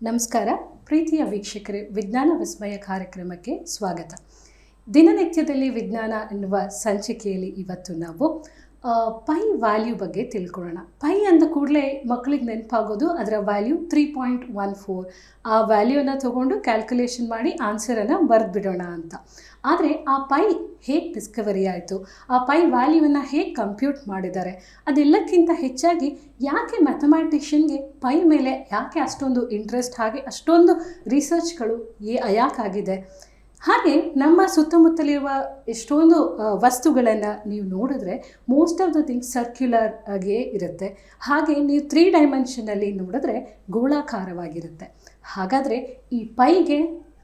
ನಮಸ್ಕಾರ ಪ್ರೀತಿಯ ವೀಕ್ಷಕರೇ, ವಿಜ್ಞಾನ ವಿಸ್ಮಯ ಕಾರ್ಯಕ್ರಮಕ್ಕೆ ಸ್ವಾಗತ. ದಿನನಿತ್ಯದಲ್ಲಿ ವಿಜ್ಞಾನ ಎನ್ನುವ ಸಂಚಿಕೆಯಲ್ಲಿ ಇವತ್ತು ನಾವು ಪೈ ವ್ಯಾಲ್ಯೂ ಬಗ್ಗೆ ತಿಳ್ಕೊಳ್ಳೋಣ. ಪೈ ಅಂದ ಕೂಡಲೇ ಮಕ್ಕಳಿಗೆ ನೆನಪಾಗೋದು ಅದರ ವ್ಯಾಲ್ಯೂ 3.14. ಆ ವ್ಯಾಲ್ಯೂನ ತೊಗೊಂಡು ಕ್ಯಾಲ್ಕುಲೇಷನ್ ಮಾಡಿ ಆನ್ಸರನ್ನು ಬರೆದ್ಬಿಡೋಣ ಅಂತ. ಆದರೆ ಆ ಪೈ ಹೇಗೆ ಡಿಸ್ಕವರಿ ಆಯಿತು, ಆ ಪೈ ವ್ಯಾಲ್ಯೂವನ್ನು ಹೇಗೆ ಕಂಪ್ಯೂಟ್ ಮಾಡಿದ್ದಾರೆ, ಅದೆಲ್ಲಕ್ಕಿಂತ ಹೆಚ್ಚಾಗಿ ಯಾಕೆ ಮ್ಯಾಥಮ್ಯಾಟಿಷಿಯನ್ಗೆ ಪೈ ಮೇಲೆ ಯಾಕೆ ಅಷ್ಟೊಂದು ಇಂಟ್ರೆಸ್ಟ್, ಹಾಗೆ ಅಷ್ಟೊಂದು ರಿಸರ್ಚ್ಗಳು ಯಾಕಾಗಿದೆ, ಹಾಗೆ ನಮ್ಮ ಸುತ್ತಮುತ್ತಲಿರುವ ಎಷ್ಟೊಂದು ವಸ್ತುಗಳನ್ನು ನೀವು ನೋಡಿದ್ರೆ most of the things circular ಆಗೇ ಇರುತ್ತೆ. ಹಾಗೆ ನೀವು 3 ಡೈಮೆನ್ಷನಲ್ಲಿ ನೋಡಿದ್ರೆ ಗೋಳಾಕಾರವಾಗಿರುತ್ತೆ. ಹಾಗಾದರೆ ಈ ಪೈಗೆ,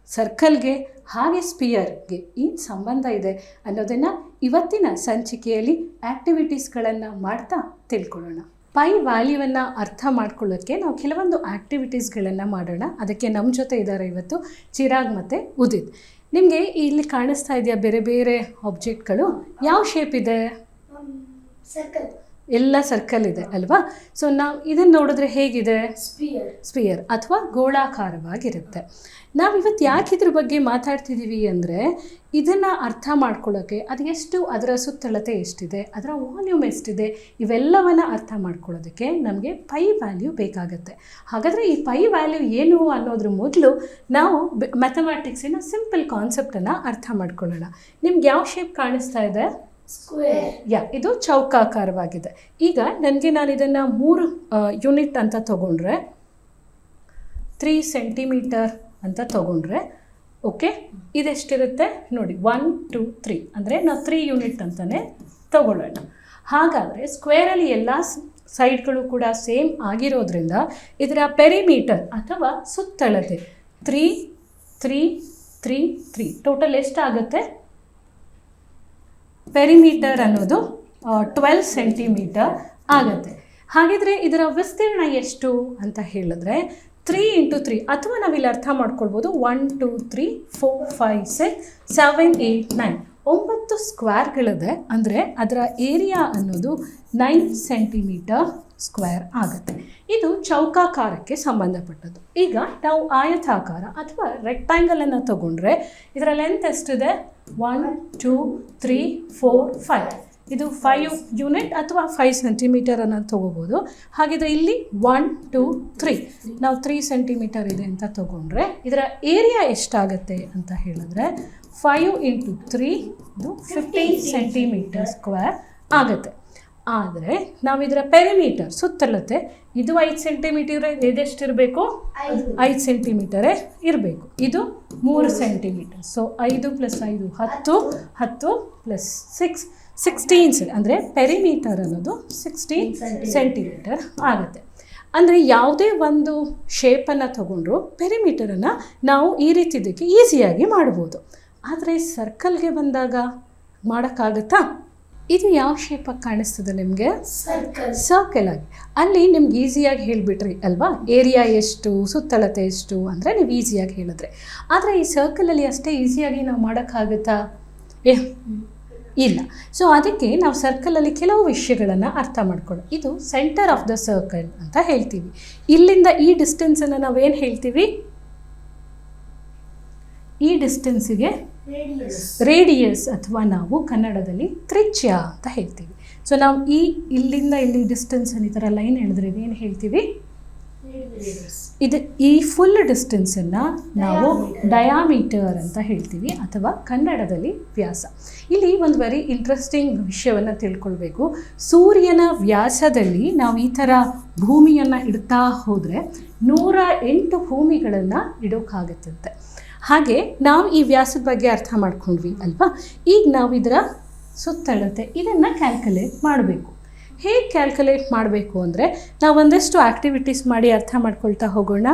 ಸರ್ಕಲ್ಗೆ ಹಾಗೆ ಸ್ಪಿಯರ್ಗೆ ಏನು ಸಂಬಂಧ ಇದೆ ಅನ್ನೋದನ್ನು ಇವತ್ತಿನ ಸಂಚಿಕೆಯಲ್ಲಿ ಆ್ಯಕ್ಟಿವಿಟೀಸ್ಗಳನ್ನು ಮಾಡ್ತಾ ತಿಳ್ಕೊಳ್ಳೋಣ. ಪೈ ವ್ಯಾಲ್ಯೂವನ್ನು ಅರ್ಥ ಮಾಡ್ಕೊಳ್ಳೋಕ್ಕೆ ನಾವು ಕೆಲವೊಂದು ಆ್ಯಕ್ಟಿವಿಟೀಸ್ಗಳನ್ನು ಮಾಡೋಣ. ಅದಕ್ಕೆ ನಮ್ಮ ಜೊತೆ ಇದ್ದಾರೆ ಇವತ್ತು ಚಿರಾಗ್ ಮತ್ತು ಉದಿತ್. ನಿಮಗೆ ಇಲ್ಲಿ ಕಾಣಿಸ್ತಾ ಇದೆಯಾ ಬೇರೆ ಬೇರೆ ಆಬ್ಜೆಕ್ಟ್ಗಳು? ಯಾವ ಶೇಪ್ ಇದೆ? ಸರ್ಕಲ್. ಎಲ್ಲ ಸರ್ಕಲ್ ಇದೆ ಅಲ್ವಾ? ಸೊ ನಾವು ಇದನ್ನು ನೋಡಿದ್ರೆ ಹೇಗಿದೆ? ಸ್ಪಿಯರ್ ಅಥವಾ ಗೋಳಾಕಾರವಾಗಿರುತ್ತೆ. ನಾವಿವತ್ತು ಯಾಕೆ ಇದ್ರ ಬಗ್ಗೆ ಮಾತಾಡ್ತಿದ್ದೀವಿ ಅಂದರೆ, ಇದನ್ನು ಅರ್ಥ ಮಾಡ್ಕೊಳ್ಳೋಕ್ಕೆ ಅದು ಎಷ್ಟು, ಅದರ ಸುತ್ತಳತೆ ಎಷ್ಟಿದೆ, ಅದರ ವಾಲ್ಯೂಮ್ ಎಷ್ಟಿದೆ, ಇವೆಲ್ಲವನ್ನು ಅರ್ಥ ಮಾಡ್ಕೊಳ್ಳೋದಕ್ಕೆ ನಮಗೆ ಪೈ ವ್ಯಾಲ್ಯೂ ಬೇಕಾಗತ್ತೆ. ಹಾಗಾದರೆ ಈ ಪೈ ವ್ಯಾಲ್ಯೂ ಏನು ಅನ್ನೋದ್ರ ಮೊದಲು ನಾವು ಮ್ಯಾಥಮ್ಯಾಟಿಕ್ಸಿನ ಸಿಂಪಲ್ ಕಾನ್ಸೆಪ್ಟನ್ನು ಅರ್ಥ ಮಾಡ್ಕೊಳ್ಳೋಣ. ನಿಮ್ಗೆ ಯಾವ ಶೇಪ್ ಕಾಣಿಸ್ತಾ ಇದೆ? ಸ್ಕ್ವೇರ್. ಇದು ಚೌಕಾಕಾರವಾಗಿದೆ. ಈಗ ನಾನು ಇದನ್ನು 3 ಯೂನಿಟ್ ಅಂತ ತೊಗೊಂಡ್ರೆ, 3 ಸೆಂಟಿಮೀಟರ್ ಅಂತ ತೊಗೊಂಡ್ರೆ, ಓಕೆ, ಇದೆಷ್ಟಿರುತ್ತೆ ನೋಡಿ, 1 2 3 ಅಂದರೆ ನಾವು 3 ಯೂನಿಟ್ ಅಂತಲೇ ತಗೊಳ್ಳೋಣ. ಹಾಗಾದರೆ ಸ್ಕ್ವೇರಲ್ಲಿ ಎಲ್ಲ ಸೈಡ್ಗಳು ಕೂಡ ಸೇಮ್ ಆಗಿರೋದ್ರಿಂದ ಇದರ ಪೆರಿಮೀಟರ್ ಅಥವಾ ಸುತ್ತಳತೆ 3 3 3 3 ಟೋಟಲ್ ಎಷ್ಟಾಗುತ್ತೆ? ಪೆರಿಮೀಟರ್ ಅನ್ನೋದು 12 ಸೆಂಟಿಮೀಟರ್ ಆಗುತ್ತೆ. ಹಾಗಿದ್ರೆ ಇದರ ವಿಸ್ತೀರ್ಣ ಎಷ್ಟು ಅಂತ ಹೇಳಿದ್ರೆ 3 × 3, ಅಥವಾ ನಾವಿಲ್ಲಿ ಅರ್ಥ ಮಾಡ್ಕೊಳ್ಬೋದು 1 2 3 4 5 6 7 8 9 9 ಸ್ಕ್ವೇರ್ಗಳಿದೆ. ಅಂದರೆ ಅದರ ಏರಿಯಾ ಅನ್ನೋದು 9 ಸೆಂಟಿಮೀಟರ್ ಸ್ಕ್ವೇರ್ ಆಗುತ್ತೆ. ಇದು ಚೌಕಾಕಾರಕ್ಕೆ ಸಂಬಂಧಪಟ್ಟದ್ದು. ಈಗ ನಾವು ಆಯತಾಕಾರ ಅಥವಾ ರೆಕ್ಟ್ಯಾಂಗಲನ್ನು ತಗೊಂಡ್ರೆ ಇದರ ಲೆಂತ್ ಎಷ್ಟಿದೆ? 1 2 3 4 5. ಇದು 5 ಯೂನಿಟ್ ಅಥವಾ 5 ಸೆಂಟಿಮೀಟರ್ ಅನ್ನೋದು ತೊಗೋಬೋದು. ಹಾಗಿದ್ರೆ ಇಲ್ಲಿ 1 2 3 ನಾವು 3 ಸೆಂಟಿಮೀಟರ್ ಇದೆ ಅಂತ ತೊಗೊಂಡ್ರೆ ಇದರ ಏರಿಯಾ ಎಷ್ಟಾಗುತ್ತೆ ಅಂತ ಹೇಳಿದ್ರೆ 5 × 3 ಇದು 15 ಸೆಂಟಿಮೀಟರ್ ಸ್ಕ್ವೇರ್ ಆಗುತ್ತೆ. ಆದರೆ ನಾವು ಇದರ ಪೆರಿಮೀಟರ್ ಸುತ್ತಳತೆ ಇದು 5 ಸೆಂಟಿಮೀಟರ್, ಇದೆಷ್ಟಿರಬೇಕು? 5 ಸೆಂಟಿಮೀಟರೇ ಇರಬೇಕು. ಇದು 3 ಸೆಂಟಿಮೀಟರ್. ಸೊ 5 + 5 10 10 + 6 16 ಅಂದರೆ ಪೆರಿಮೀಟರ್ ಅನ್ನೋದು 16 ಸೆಂಟಿಮೀಟರ್ ಆಗುತ್ತೆ. ಅಂದರೆ ಯಾವುದೇ ಒಂದು ಶೇಪನ್ನು ತಗೊಂಡ್ರು ಪೆರಿಮೀಟರನ್ನು ನಾವು ಈ ರೀತಿ ಇದಕ್ಕೆ ಈಸಿಯಾಗಿ ಮಾಡ್ಬೋದು. ಆದರೆ ಸರ್ಕಲ್ಗೆ ಬಂದಾಗ ಮಾಡೋಕ್ಕಾಗುತ್ತಾ? ಇದು ಯಾವ ಶೇಪಾಗಿ ಕಾಣಿಸ್ತದೆ ನಿಮಗೆ? ಸರ್ಕಲ್ ಆಗಿ. ಅಲ್ಲಿ ನಿಮ್ಗೆ ಈಸಿಯಾಗಿ ಹೇಳಿಬಿಟ್ರಿ ಅಲ್ವಾ, ಏರಿಯಾ ಎಷ್ಟು, ಸುತ್ತಳತೆ ಎಷ್ಟು ಅಂದರೆ ನೀವು ಈಸಿಯಾಗಿ ಹೇಳಿದ್ರೆ. ಆದರೆ ಈ ಸರ್ಕಲಲ್ಲಿ ಅಷ್ಟೇ ಈಸಿಯಾಗಿ ನಾವು ಮಾಡೋಕ್ಕಾಗುತ್ತಾ? ಇಲ್ಲ. ಸೊ ಅದಕ್ಕೆ ನಾವು ಸರ್ಕಲಲ್ಲಿ ಕೆಲವು ವಿಷಯಗಳನ್ನು ಅರ್ಥ ಮಾಡ್ಕೊಳ್ಳೋ. ಇದು ಸೆಂಟರ್ ಆಫ್ ದ ಸರ್ಕಲ್ ಅಂತ ಹೇಳ್ತೀವಿ. ಇಲ್ಲಿಂದ ಈ ಡಿಸ್ಟೆನ್ಸನ್ನು ನಾವೇನು ಹೇಳ್ತೀವಿ? ಈ ಡಿಸ್ಟೆನ್ಸಿಗೆ ರೇಡಿಯಸ್ ಅಥವಾ ನಾವು ಕನ್ನಡದಲ್ಲಿ ತ್ರಿಜ್ಯ ಅಂತ ಹೇಳ್ತೀವಿ. ಸೊ ನಾವು ಇಲ್ಲಿಂದ ಇಲ್ಲಿ ಡಿಸ್ಟೆನ್ಸನ್ನು ಈ ಥರ ಲೈನ್ ಎಳೆದ್ರೆ ಏನು ಹೇಳ್ತೀವಿ? ಇದು ಈ ಫುಲ್ ಡಿಸ್ಟೆನ್ಸನ್ನು ನಾವು ಡಯಾಮೀಟರ್ ಅಂತ ಹೇಳ್ತೀವಿ ಅಥವಾ ಕನ್ನಡದಲ್ಲಿ ವ್ಯಾಸ. ಇಲ್ಲಿ ಒಂದು ವೆರಿ ಇಂಟ್ರೆಸ್ಟಿಂಗ್ ವಿಷಯವನ್ನು ತಿಳ್ಕೊಳ್ಬೇಕು. ಸೂರ್ಯನ ವ್ಯಾಸದಲ್ಲಿ ನಾವು ಈ ಥರ ಭೂಮಿಯನ್ನು ಇಡ್ತಾ ಹೋದರೆ 108 ಭೂಮಿಗಳನ್ನು ಇಡೋಕ್ಕಾಗುತ್ತಂತೆ. ಹಾಗೆ ನಾವು ಈ ವ್ಯಾಸದ ಬಗ್ಗೆ ಅರ್ಥ ಮಾಡ್ಕೊಂಡ್ವಿ ಅಲ್ವಾ? ಈಗ ನಾವು ಇದರ ಸುತ್ತಳತೆ ಇದನ್ನು ಕ್ಯಾಲ್ಕುಲೇಟ್ ಮಾಡಬೇಕು. ಹೇಗೆ ಕ್ಯಾಲ್ಕುಲೇಟ್ ಮಾಡಬೇಕು ಅಂದರೆ ನಾವು ಒಂದಷ್ಟು ಆ್ಯಕ್ಟಿವಿಟೀಸ್ ಮಾಡಿ ಅರ್ಥ ಮಾಡ್ಕೊಳ್ತಾ ಹೋಗೋಣ.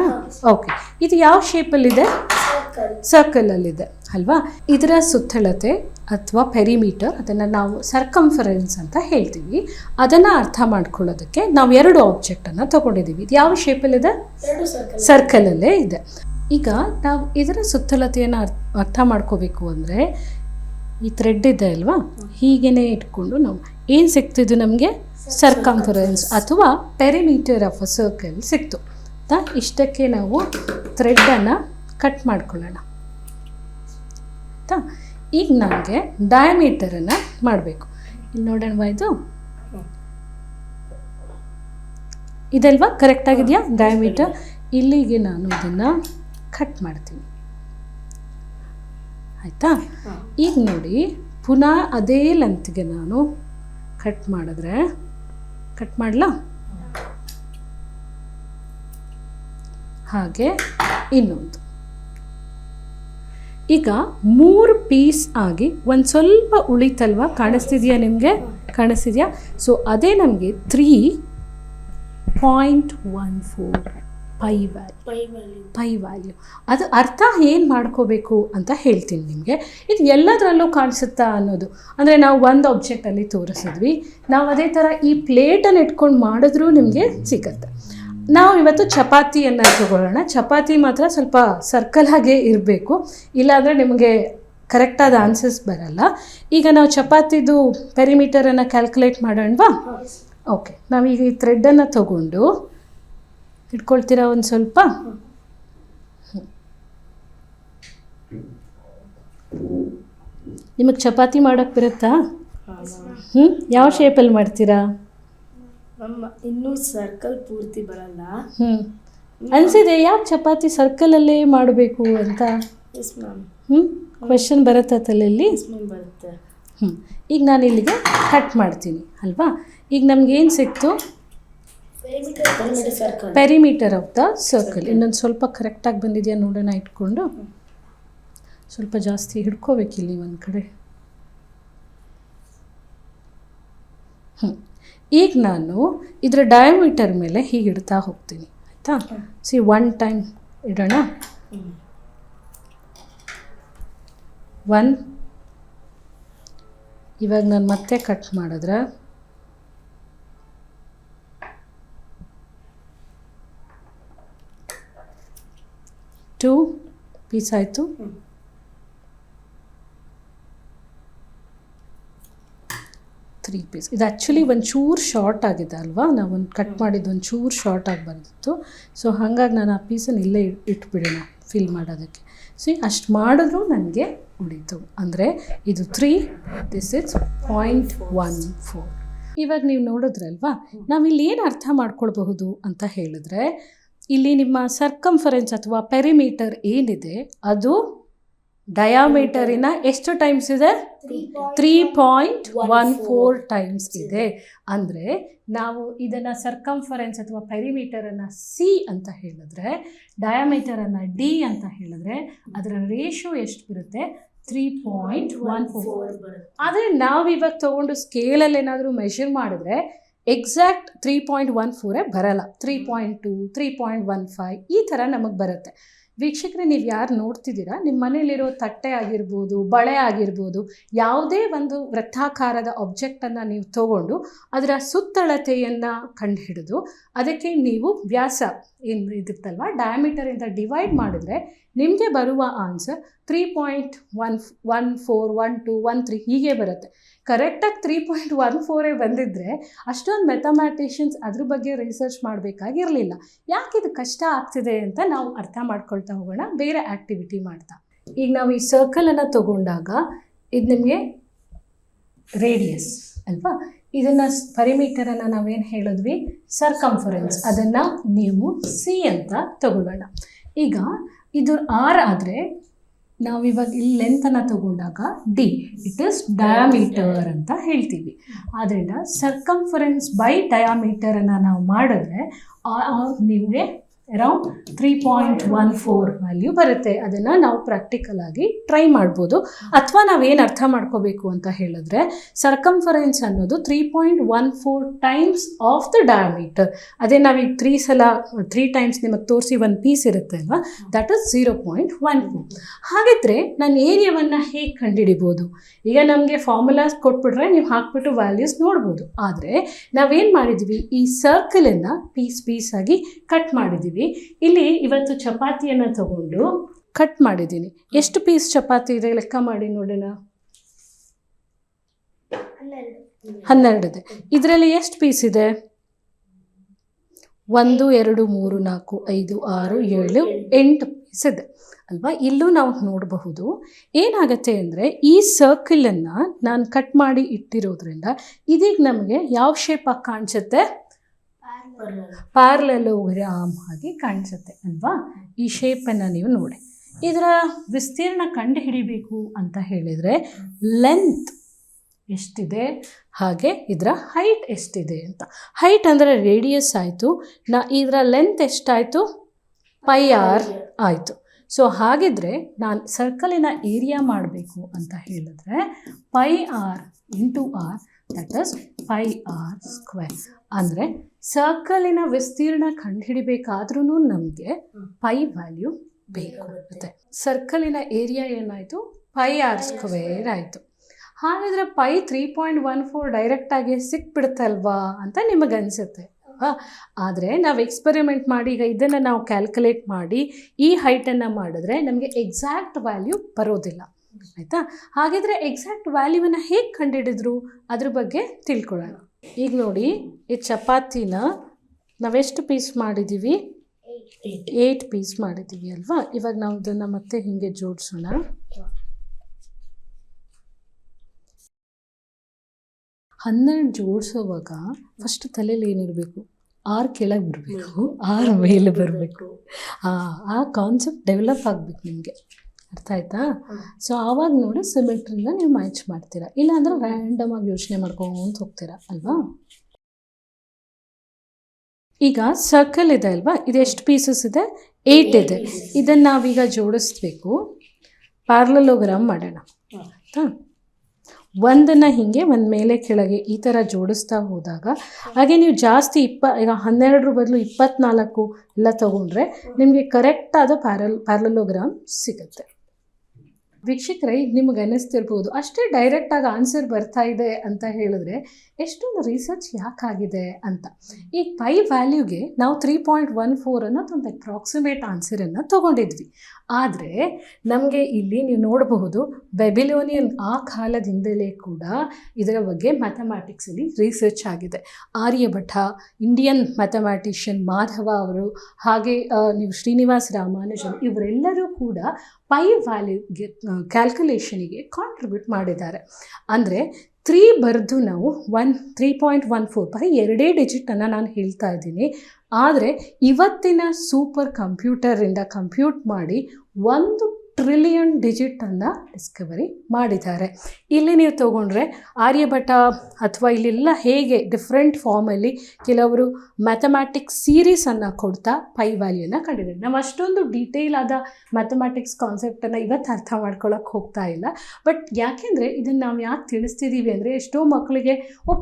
ಓಕೆ, ಇದು ಯಾವ ಶೇಪಲ್ಲಿದೆ? ಸರ್ಕಲಲ್ಲಿದೆ ಅಲ್ವಾ? ಇದರ ಸುತ್ತಳತೆ ಅಥವಾ ಪೆರಿಮೀಟರ್, ಅದನ್ನು ನಾವು ಸರ್ಕಂಫರೆನ್ಸ್ ಅಂತ ಹೇಳ್ತೀವಿ. ಅದನ್ನು ಅರ್ಥ ಮಾಡ್ಕೊಳ್ಳೋದಕ್ಕೆ ನಾವು 2 ಆಬ್ಜೆಕ್ಟನ್ನು ತೊಗೊಂಡಿದ್ದೀವಿ. ಇದು ಯಾವ ಶೇಪಲ್ಲಿದೆ? ಸರ್ಕಲಲ್ಲೇ ಇದೆ. ಈಗ ನಾವು ಇದರ ಸುತ್ತಳತೆಯನ್ನು ಅರ್ಥ ಮಾಡ್ಕೋಬೇಕು ಅಂದರೆ ಈ ಥ್ರೆಡ್ ಇದೆ ಅಲ್ವಾ, ಹೀಗೇ ಇಟ್ಕೊಂಡು ನಾವು ಏನು ಸಿಗ್ತಿದ್ದು ನಮಗೆ? ಸರ್ಕಂಫರೆನ್ಸ್ ಅಥವಾ ಪೆರಿಮೀಟರ್ ಆಫ್ ಅ ಸರ್ಕಲ್ ಸಿಕ್ತು. ಇಷ್ಟಕ್ಕೆ ನಾವು ಥ್ರೆಡ್ಡನ್ನು ಕಟ್ ಮಾಡ್ಕೊಳ್ಳೋಣ ಆಯಿತಾ. ಈಗ ನನಗೆ ಡಯಾಮೀಟರನ್ನು ಮಾಡಬೇಕು. ಇಲ್ಲಿ ನೋಡೋಣ, ಇದಲ್ವಾ ಕರೆಕ್ಟ್ ಆಗಿದೆಯಾ ಡಯಾಮೀಟರ್? ಇಲ್ಲಿಗೆ ನಾನು ಇದನ್ನು ಕಟ್ ಮಾಡ್ತೀನಿ ಆಯಿತಾ. ಈಗ ನೋಡಿ, ಪುನಃ ಅದೇ ಲೆಂತ್ಗೆ ನಾನು ಕಟ್ ಮಾಡಿದ್ರೆ, ಕಟ್ ಮಾಡಲಾ? ಹಾಗೆ ಇನ್ನೊಂದು. ಈಗ 3 ಪೀಸ್ ಆಗಿ ಒಂದು ಸ್ವಲ್ಪ ಉಳಿತಲ್ವ, ಕಾಣಿಸ್ತಿದೆಯಾ ನಿಮಗೆ? ಕಾಣಿಸ್ತಿದೆಯಾ? ಸೊ ಅದೇ ನಮಗೆ 3.14 ಪೈ ವ್ಯಾಲ್ಯೂ. ಅದು ಅರ್ಥ ಏನು ಮಾಡ್ಕೋಬೇಕು ಅಂತ ಹೇಳ್ತೀನಿ ನಿಮಗೆ. ಇದು ಎಲ್ಲದರಲ್ಲೂ ಕಾಣಿಸುತ್ತಾ ಅನ್ನೋದು. ಅಂದರೆ ನಾವು ಒಂದು ಆಬ್ಜೆಕ್ಟಲ್ಲಿ ತೋರಿಸಿದ್ವಿ, ನಾವು ಅದೇ ಥರ ಈ ಪ್ಲೇಟನ್ನು ಇಟ್ಕೊಂಡು ಮಾಡಿದ್ರೂ ನಿಮಗೆ ಸಿಗುತ್ತೆ. ನಾವು ಇವತ್ತು ಚಪಾತಿಯನ್ನು ತಗೊಳ್ಳೋಣ. ಚಪಾತಿ ಮಾತ್ರ ಸ್ವಲ್ಪ ಸರ್ಕಲ್ ಹಾಗೆ ಇರಬೇಕು, ಇಲ್ಲಾಂದರೆ ನಿಮಗೆ ಕರೆಕ್ಟಾದ ಆನ್ಸರ್ಸ್ ಬರಲ್ಲ. ಈಗ ನಾವು ಚಪಾತಿದು ಪೆರಿಮೀಟರನ್ನು ಕ್ಯಾಲ್ಕುಲೇಟ್ ಮಾಡೋಣವಾ? ಓಕೆ, ನಾವೀಗ ಈ ಥ್ರೆಡ್ಡನ್ನು ತಗೊಂಡು ಇಟ್ಕೊಳ್ತೀರಾ ಒಂದು ಸ್ವಲ್ಪ. ನಿಮಗೆ ಚಪಾತಿ ಮಾಡೋಕ್ಕೆ ಬರುತ್ತಾ? ಯಾವ ಶೇಪಲ್ಲಿ ಮಾಡ್ತೀರಾ? ಇನ್ನೂ ಸರ್ಕಲ್ ಪೂರ್ತಿ ಬರಲ್ಲ. ಅನಿಸಿದೆ ಯಾಕೆ ಚಪಾತಿ ಸರ್ಕಲಲ್ಲೇ ಮಾಡಬೇಕು ಅಂತ? Yes ma'am. ಕ್ವೆಶನ್ ಬರುತ್ತಾ ತಲೆಯಲ್ಲಿ? ಎಸ್ ಮ್ಯಾಮ್ ಬರುತ್ತೆ. ಈಗ ನಾನು ಇಲ್ಲಿಗೆ ಕಟ್ ಮಾಡ್ತೀನಿ ಅಲ್ವಾ. ಈಗ ನಮಗೇನು ಸಿಕ್ತು? Perimeter of the circle. ಇನ್ನೊಂದು ಸ್ವಲ್ಪ ಕರೆಕ್ಟಾಗಿ ಬಂದಿದೆಯಾ ನೋಡೋಣ. ಇಟ್ಕೊಂಡು ಸ್ವಲ್ಪ ಜಾಸ್ತಿ ಹಿಡ್ಕೋಬೇಕಿಲ್ಲಿ ಒಂದು ಕಡೆ. ಈಗ ನಾನು ಇದರ ಡಯಾಮೀಟರ್ ಮೇಲೆ ಹೀಗೆ ಇಡ್ತಾ ಹೋಗ್ತೀನಿ ಆಯಿತಾ. ಸಿ 1 ಟೈಮ್ ಇಡೋಣ. 1. ಇವಾಗ ನಾನು ಮತ್ತೆ ಕಟ್ ಮಾಡಿದ್ರೆ 2 ಪೀಸ್ ಆಯಿತು. 3 ಪೀಸ್. ಇದು ಆ್ಯಕ್ಚುಲಿ ಒಂಚೂರು ಶಾರ್ಟ್ ಆಗಿದೆ ಅಲ್ವಾ, ನಾವು ಒಂದು ಕಟ್ ಮಾಡಿದ್ದು ಒಂಚೂರು ಶಾರ್ಟ್ ಆಗಿ ಬಂದಿತ್ತು. ಸೊ ಹಾಗಾಗಿ ನಾನು ಆ ಪೀಸನ್ನು ಇಲ್ಲೇ ಇಟ್ಬಿಡೋಣ ಫಿಲ್ ಮಾಡೋದಕ್ಕೆ. ಸೊ ಅಷ್ಟು ಮಾಡಿದ್ರೂ ನನಗೆ ಉಳೀತು. ಅಂದರೆ ಇದು 3, ದಿಸ್ ಇಸ್ 0.14. ಇವಾಗ ನೀವು ನೋಡಿದ್ರಲ್ವಾ, ನಾವಿಲ್ಲಿ ಏನು ಅರ್ಥ ಮಾಡ್ಕೊಳ್ಬಹುದು ಅಂತ ಹೇಳಿದ್ರೆ, ಇಲ್ಲಿ ನಿಮ್ಮ ಸರ್ಕಂಫರೆನ್ಸ್ ಅಥವಾ ಪೆರಿಮೀಟರ್ ಏನಿದೆ ಅದು ಡಯಾಮೀಟರಿನ ಎಷ್ಟು ಟೈಮ್ಸ್ ಇದೆ? 3.14 ಟೈಮ್ಸ್ ಇದೆ. ಅಂದರೆ ನಾವು ಇದನ್ನು ಸರ್ಕಂಫರೆನ್ಸ್ ಅಥವಾ ಪೆರಿಮೀಟರನ್ನು ಸಿ ಅಂತ ಹೇಳಿದ್ರೆ, ಡಯಾಮೀಟರನ್ನು ಡಿ ಅಂತ ಹೇಳಿದ್ರೆ, ಅದರ ರೇಷಿಯೋ ಎಷ್ಟು ಬರುತ್ತೆ? 3.14. ಆದರೆ ನಾವಿವಾಗ ತೊಗೊಂಡು ಸ್ಕೇಲಲ್ಲಿ ಏನಾದರೂ ಮೆಷರ್ ಮಾಡಿದ್ರೆ ಎಕ್ಸಾಕ್ಟ್ 3.14 ಬರಲ್ಲ. 3.2, 3.15 ಈ ಥರ ನಮಗೆ ಬರುತ್ತೆ. ವೀಕ್ಷಕರೇ, ನೀವು ಯಾರು ನೋಡ್ತಿದ್ದೀರಾ, ನಿಮ್ಮ ಮನೇಲಿರೋ ತಟ್ಟೆ ಆಗಿರ್ಬೋದು, ಬಳೆ ಆಗಿರ್ಬೋದು, ಯಾವುದೇ ಒಂದು ವೃತ್ತಾಕಾರದ ಆಬ್ಜೆಕ್ಟನ್ನು ನೀವು ತೊಗೊಂಡು ಅದರ ಸುತ್ತಳತೆಯನ್ನು ಕಂಡುಹಿಡಿದು ಅದಕ್ಕೆ ನೀವು ವ್ಯಾಸ ಏನು ಇದಿರ್ತಲ್ವ ಡಯಾಮೀಟರಿಂದ ಡಿವೈಡ್ ಮಾಡಿದ್ರೆ ನಿಮಗೆ ಬರುವ ಆನ್ಸರ್ 3.14, ಹೀಗೆ ಬರುತ್ತೆ. ಕರೆಕ್ಟಾಗಿ 3.14 ಬಂದಿದ್ದರೆ ಅಷ್ಟೊಂದು ಮೆಥಮ್ಯಾಟಿಷಿಯನ್ಸ್ ಅದ್ರ ಬಗ್ಗೆ ರಿಸರ್ಚ್ ಮಾಡಬೇಕಾಗಿರಲಿಲ್ಲ. ಯಾಕೆ ಇದು ಕಷ್ಟ ಆಗ್ತಿದೆ ಅಂತ ನಾವು ಅರ್ಥ ಮಾಡ್ಕೊಳ್ತಾ ಹೋಗೋಣ ಬೇರೆ ಆ್ಯಕ್ಟಿವಿಟಿ ಮಾಡ್ತಾ. ಈಗ ನಾವು ಈ ಸರ್ಕಲನ್ನು ತಗೊಂಡಾಗ ಇದು ನಿಮಗೆ ರೇಡಿಯಸ್ ಅಲ್ವಾ. ಇದನ್ನು ಪೆರಿಮೀಟರನ್ನು ನಾವೇನು ಹೇಳಿದ್ವಿ? ಸರ್ಕಂಫರೆನ್ಸ್. ಅದನ್ನು ನೀವು ಸಿ ಅಂತ ತಗೊಳ್ಳೋಣ. ಈಗ ಇದು ಆರ್ ಆದರೆ ನಾವಿವಾಗ ಇಲ್ಲಿ ಲೆಂತನ್ನು ತಗೊಂಡಾಗ ಡಿ, ಇಟ್ ಇಸ್ ಡಯಾಮೀಟರ್ ಅಂತ ಹೇಳ್ತೀವಿ. ಆದ್ದರಿಂದ ಸರ್ಕಂಫರೆನ್ಸ್ ಬೈ ಡಯಾಮೀಟರನ್ನು ನಾವು ಮಾಡಿದ್ರೆ ನಿಮಗೆ ಅರೌಂಡ್ 3.14 ವ್ಯಾಲ್ಯೂ ಬರುತ್ತೆ. ಅದನ್ನು ನಾವು ಪ್ರಾಕ್ಟಿಕಲ್ ಆಗಿ ಟ್ರೈ ಮಾಡ್ಬೋದು. ಅಥವಾ ನಾವೇನು ಅರ್ಥ ಮಾಡ್ಕೋಬೇಕು ಅಂತ ಹೇಳಿದ್ರೆ, ಸರ್ಕಂಫರೆನ್ಸ್ ಅನ್ನೋದು 3.14 ಟೈಮ್ಸ್ ಆಫ್ ದ ಡಯಾಮೀಟರ್. ಅದೇ ನಾವೀಗ 3 ಟೈಮ್ಸ್ ನಿಮಗೆ ತೋರಿಸಿ ಒಂದು ಪೀಸ್ ಇರುತ್ತೆ ಅಲ್ವಾ, ದಟ್ ಇಸ್ 0.14. ಹಾಗಿದ್ರೆ ನಾನು ಏರಿಯಾವನ್ನು ಹೇಗೆ ಕಂಡುಹಿಡಿಬೋದು? ಈಗ ನಮಗೆ ಫಾರ್ಮುಲಾಸ್ ಕೊಟ್ಬಿಟ್ರೆ ನೀವು ಹಾಕ್ಬಿಟ್ಟು ವ್ಯಾಲ್ಯೂಸ್ ನೋಡ್ಬೋದು. ಆದರೆ ನಾವೇನು ಮಾಡಿದ್ವಿ, ಈ ಸರ್ಕಲನ್ನು ಪೀಸ್ ಆಗಿ ಕಟ್ ಮಾಡಿದ್ದೀವಿ. ಇಲ್ಲಿ ಇವತ್ತು ಚಪಾತಿಯನ್ನು ತಗೊಂಡು ಕಟ್ ಮಾಡಿದ್ದೀನಿ. ಎಷ್ಟು ಪೀಸ್ ಚಪಾತಿ ಇದೆ ಲೆಕ್ಕ ಮಾಡಿ ನೋಡೋಣ. 12 ಇದೆ. ಇದರಲ್ಲಿ ಎಷ್ಟು ಪೀಸ್ ಇದೆ? 1 2 3 4 5 6 7 8 ಪೀಸ್ ಇದೆ ಅಲ್ವಾ. ಇಲ್ಲೂ ನಾವು ನೋಡಬಹುದು ಏನಾಗುತ್ತೆ ಅಂದರೆ ಈ ಸರ್ಕಲನ್ನು ನಾನು ಕಟ್ ಮಾಡಿ ಇಟ್ಟಿರೋದ್ರಿಂದ ಇದೀಗ ನಮಗೆ ಯಾವ ಶೇಪಾಗಿ ಕಾಣಿಸುತ್ತೆ, ಪ್ಯಾರಲೆಲೋಗ್ರಾಮ್ ಆಗಿ ಕಾಣಿಸುತ್ತೆ ಅಲ್ವಾ. ಈ ಶೇಪನ್ನು ನೀವು ನೋಡಿ. ಇದರ ವಿಸ್ತೀರ್ಣ ಕಂಡು ಹಿಡಿಬೇಕು ಅಂತ ಹೇಳಿದರೆ ಲೆಂತ್ ಎಷ್ಟಿದೆ ಹಾಗೆ ಇದರ ಹೈಟ್ ಎಷ್ಟಿದೆ ಅಂತ. ಹೈಟ್ ಅಂದರೆ ರೇಡಿಯಸ್ ಆಯಿತು, ಇದರ ಲೆಂತ್ ಎಷ್ಟಾಯಿತು, πr ಆಯಿತು. ಸೊ ಹಾಗಿದ್ರೆ ನಾನು ಸರ್ಕಲಿನ ಏರಿಯಾ ಮಾಡಬೇಕು ಅಂತ ಹೇಳಿದ್ರೆ πr into r that is πr². ಅಂದರೆ ಸರ್ಕಲಿನ ವಿಸ್ತೀರ್ಣ ಕಂಡುಹಿಡಿಬೇಕಾದ್ರೂ ನಮಗೆ ಪೈ ವ್ಯಾಲ್ಯೂ ಬೇಕಾಗುತ್ತೆ. ಸರ್ಕಲಿನ ಏರಿಯಾ ಏನಾಯಿತು, πr² ಆಯಿತು. ಹಾಗಾದರೆ ಪೈ 3.14 ಡೈರೆಕ್ಟಾಗಿ ಸಿಕ್ಬಿಡುತ್ತಲ್ವಾ ಅಂತ ನಿಮಗನ್ಸುತ್ತೆ ಅಲ್ವಾ. ಆದರೆ ನಾವು ಎಕ್ಸ್ಪೆರಿಮೆಂಟ್ ಮಾಡಿ ಈಗ ಇದನ್ನು ನಾವು ಕ್ಯಾಲ್ಕುಲೇಟ್ ಮಾಡಿ ಈ ಹೈಟನ್ನು ಮಾಡಿದ್ರೆ ನಮಗೆ ಎಕ್ಸಾಕ್ಟ್ ವ್ಯಾಲ್ಯೂ ಬರೋದಿಲ್ಲ ಆಯಿತಾ. ಹಾಗಿದ್ರೆ ಎಕ್ಸಾಕ್ಟ್ ವ್ಯಾಲ್ಯೂವನ್ನು ಹೇಗೆ ಕಂಡುಹಿಡಿದ್ರು ಅದ್ರ ಬಗ್ಗೆ ತಿಳ್ಕೊಳ್ಳೋಣ. ಈಗ ನೋಡಿ, ಈ ಚಪಾತಿನ ನಾವೆಷ್ಟು ಪೀಸ್ ಮಾಡಿದ್ದೀವಿ, 8 ಪೀಸ್ ಮಾಡಿದ್ದೀವಿ ಅಲ್ವಾ. ಇವಾಗ ನಾವು ಇದನ್ನು ಮತ್ತೆ ಹೀಗೆ ಜೋಡಿಸೋಣ. ಹನ್ನೆರಡು ಜೋಡಿಸೋವಾಗ ಫಸ್ಟ್ ತಲೆಯಲ್ಲಿ ಏನಿರಬೇಕು, 6 ಕೆಳಗೆ ಬರಬೇಕು, 6 ಮೇಲೆ ಬರಬೇಕು. ಆ ಕಾನ್ಸೆಪ್ಟ್ ಡೆವಲಪ್ ಆಗಬೇಕು ನಿಮಗೆ, ಅರ್ಥ ಆಯ್ತಾ. ಸೊ ಆವಾಗ ನೋಡಿ ಸಿಮೆಟ್ರಿನ ನೀವು ಮ್ಯಾಚ್ ಮಾಡ್ತೀರಾ, ಇಲ್ಲಾಂದ್ರೆ ರ್ಯಾಂಡಮ್ ಆಗಿ ಯೋಚನೆ ಮಾಡ್ಕೊಂಡು ಹೋಗ್ತೀರಾ ಅಲ್ವಾ. ಈಗ ಸರ್ಕಲ್ ಇದೆ ಅಲ್ವಾ, ಇದು ಎಷ್ಟು ಪೀಸಸ್ ಇದೆ, 8 ಇದೆ. ಇದನ್ನು ನಾವೀಗ ಜೋಡಿಸ್ಬೇಕು, ಪ್ಯಾರಲೆಲೋಗ್ರಾಮ್ ಮಾಡೋಣ ಆಯಿತಾ. ಒಂದನ್ನು ಹೀಗೆ ಒಂದು ಮೇಲೆ ಕೆಳಗೆ ಈ ಥರ ಜೋಡಿಸ್ತಾ ಹೋದಾಗ ಹಾಗೆ ನೀವು ಜಾಸ್ತಿ ಈಗ 12 ಬದಲು 24 ಎಲ್ಲ ತೊಗೊಂಡ್ರೆ ನಿಮಗೆ ಕರೆಕ್ಟಾದ ಪ್ಯಾರಲೆಲೋಗ್ರಾಮ್ ಸಿಗುತ್ತೆ. ವೀಕ್ಷಕರೇ, ಈಗ ನಿಮಗೆ ಅನ್ನಿಸ್ತಿರ್ಬೋದು ಅಷ್ಟೇ ಡೈರೆಕ್ಟಾಗಿ ಆನ್ಸರ್ ಬರ್ತಾ ಇದೆ ಅಂತ ಹೇಳಿದ್ರೆ ಎಷ್ಟೊಂದು ರಿಸರ್ಚ್ ಯಾಕಾಗಿದೆ ಅಂತ. ಈ ಪೈ ವ್ಯಾಲ್ಯೂಗೆ ನಾವು 3.14 ಅನ್ನೋದು ಒಂದು ಅಪ್ರಾಕ್ಸಿಮೇಟ್ ಆನ್ಸರನ್ನು ತೊಗೊಂಡಿದ್ವಿ. ಆದರೆ ನಮಗೆ ಇಲ್ಲಿ ನೀವು ನೋಡಬಹುದು ಬೆಬಿಲೋನಿಯನ್ ಆ ಕಾಲದಿಂದಲೇ ಕೂಡ ಇದರ ಬಗ್ಗೆ ಮ್ಯಾಥಮ್ಯಾಟಿಕ್ಸಲ್ಲಿ ರಿಸರ್ಚ್ ಆಗಿದೆ. ಆರ್ಯಭಟ, ಇಂಡಿಯನ್ ಮ್ಯಾಥಮ್ಯಾಟಿಷಿಯನ್ ಮಾಧವ ಅವರು, ಹಾಗೆ ನೀವು ಶ್ರೀನಿವಾಸ ರಾಮಾನುಜನ್, ಇವರೆಲ್ಲರೂ ಕೂಡ ಪೈ ವ್ಯಾಲ್ಯೂಗೆ ಕ್ಯಾಲ್ಕುಲೇಷನಿಗೆ ಕಾಂಟ್ರಿಬ್ಯೂಟ್ ಮಾಡಿದ್ದಾರೆ. ಅಂದರೆ 3 ಬರೆದು ನಾವು 3.14 ಬರೀ 2 ಡಿಜಿಟನ್ನು ನಾನು ಹೇಳ್ತಾ ಇದ್ದೀನಿ. ಆದರೆ ಇವತ್ತಿನ ಸೂಪರ್ ಕಂಪ್ಯೂಟರಿಂದ ಕಂಪ್ಯೂಟ್ ಮಾಡಿ 1 ಟ್ರಿಲಿಯನ್ ಡಿಜಿಟನ್ನು ಡಿಸ್ಕವರಿ ಮಾಡಿದ್ದಾರೆ. ಇಲ್ಲಿ ನೀವು ತೊಗೊಂಡ್ರೆ ಆರ್ಯಭಟ ಅಥವಾ ಇಲ್ಲೆಲ್ಲ ಹೇಗೆ ಡಿಫ್ರೆಂಟ್ ಫಾರ್ಮಲ್ಲಿ ಕೆಲವರು ಮ್ಯಾಥಮ್ಯಾಟಿಕ್ಸ್ ಸೀರೀಸನ್ನು ಕೊಡ್ತಾ ಪೈ ವ್ಯಾಲ್ಯೂನ ಕಂಡಿದ್ದಾರೆ. ನಾವು ಅಷ್ಟೊಂದು ಡೀಟೇಲ್ ಆದ ಮ್ಯಾಥಮ್ಯಾಟಿಕ್ಸ್ ಕಾನ್ಸೆಪ್ಟನ್ನು ಇವತ್ತು ಅರ್ಥ ಮಾಡ್ಕೊಳ್ಳೋಕೆ ಹೋಗ್ತಾ ಇಲ್ಲ. ಬಟ್ ಯಾಕೆಂದರೆ ಇದನ್ನು ನಾವು ಯಾಕೆ ತಿಳಿಸ್ತಿದ್ದೀವಿ ಅಂದರೆ ಎಷ್ಟೋ ಮಕ್ಕಳಿಗೆ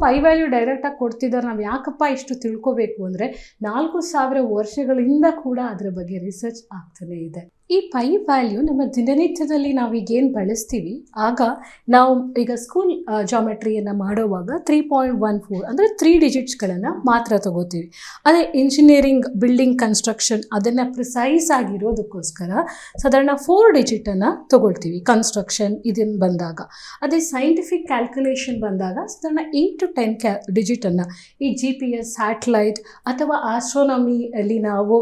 ಪೈ ವ್ಯಾಲ್ಯೂ ಡೈರೆಕ್ಟಾಗಿ ಕೊಡ್ತಿದ್ದಾರೆ, ನಾವು ಯಾಕಪ್ಪ ಇಷ್ಟು ತಿಳ್ಕೋಬೇಕು ಅಂದರೆ 4000 ವರ್ಷಗಳಿಂದ ಕೂಡ ಅದರ ಬಗ್ಗೆ ರಿಸರ್ಚ್ ಆಗ್ತಾನೇ ಇದೆ. ಈ ಪೈ ವ್ಯಾಲ್ಯೂ ನಮ್ಮ ದಿನನಿತ್ಯದಲ್ಲಿ ನಾವೀಗೇನು ಬಳಸ್ತೀವಿ, ಆಗ ನಾವು ಈಗ ಸ್ಕೂಲ್ ಜಾಮೆಟ್ರಿಯನ್ನು ಮಾಡುವಾಗ 3.14 ಅಂದರೆ 3 ಡಿಜಿಟ್ಸ್ಗಳನ್ನು ಮಾತ್ರ ತಗೋತೀವಿ. ಅದೇ ಇಂಜಿನಿಯರಿಂಗ್, ಬಿಲ್ಡಿಂಗ್ ಕನ್ಸ್ಟ್ರಕ್ಷನ್ ಅದನ್ನು ಪ್ರಿಸೈಸ್ ಆಗಿರೋದಕ್ಕೋಸ್ಕರ ಸಾಧಾರಣ 4 ಡಿಜಿಟನ್ನು ತೊಗೊಳ್ತೀವಿ ಕನ್ಸ್ಟ್ರಕ್ಷನ್ ಇದನ್ನು ಬಂದಾಗ. ಅದೇ ಸೈಂಟಿಫಿಕ್ ಕ್ಯಾಲ್ಕುಲೇಷನ್ ಬಂದಾಗ ಸಾಧಾರಣ 8 to 10 ಡಿಜಿಟನ್ನು ಈ GPS, ಸ್ಯಾಟಲೈಟ್ ಅಥವಾ ಆಸ್ಟ್ರೋನಮಿಯಲ್ಲಿ ನಾವು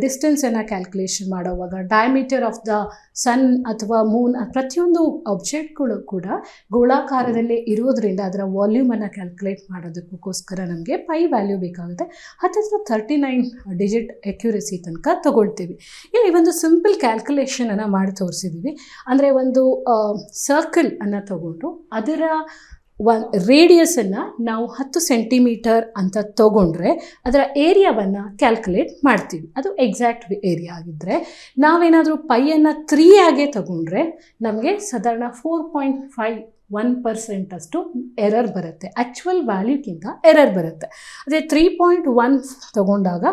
ಡಿಸ್ಟೆನ್ಸನ್ನು ಕ್ಯಾಲ್ಕುಲೇಷನ್ ಮಾಡುವಾಗ ಡಯಾಮೀಟರ್ ಆಫ್ ದ ಸನ್ ಅಥವಾ ಮೂನ್ ಪ್ರತಿಯೊಂದು ಆಬ್ಜೆಕ್ಟ್ಗಳು ಕೂಡ ಗೋಳಾಕಾರದಲ್ಲೇ ಇರೋದ್ರಿಂದ ಅದರ ವಾಲ್ಯೂಮನ್ನು ಕ್ಯಾಲ್ಕುಲೇಟ್ ಮಾಡೋದಕ್ಕೋಸ್ಕರ ನಮಗೆ ಪೈ ವ್ಯಾಲ್ಯೂ ಬೇಕಾಗುತ್ತೆ. 39 ಡಿಜಿಟ್ ಅಕ್ಯುರೆಸಿ ತನಕ ತಗೊಳ್ತೀವಿ. ಇಲ್ಲಿ ಒಂದು ಸಿಂಪಲ್ ಕ್ಯಾಲ್ಕುಲೇಷನನ್ನು ಮಾಡಿ ತೋರಿಸಿದ್ದೀವಿ. ಅಂದರೆ ಒಂದು ಸರ್ಕಲ್ ಅನ್ನು ತಗೊಂಡು ಅದರ ರೇಡಿಯಸನ್ನು ನಾವು 10 ಸೆಂಟಿಮೀಟರ್ ಅಂತ ತೊಗೊಂಡ್ರೆ ಅದರ ಏರಿಯಾವನ್ನು ಕ್ಯಾಲ್ಕುಲೇಟ್ ಮಾಡ್ತೀವಿ. ಅದು ಎಕ್ಸಾಕ್ಟ್ ಏರಿಯಾ ಆಗಿದ್ದರೆ, ನಾವೇನಾದರೂ ಪೈಯನ್ನು 3 ಆಗೇ ತಗೊಂಡ್ರೆ ನಮಗೆ ಸಾಧಾರಣ 4.51% ಅಷ್ಟು ಎರರ್ ಬರುತ್ತೆ. ಆ್ಯಕ್ಚುಯಲ್ ವ್ಯಾಲ್ಯೂಗಿಂತ ಎರರ್ ಬರುತ್ತೆ. ಅದೇ 3.1 ತೊಗೊಂಡಾಗ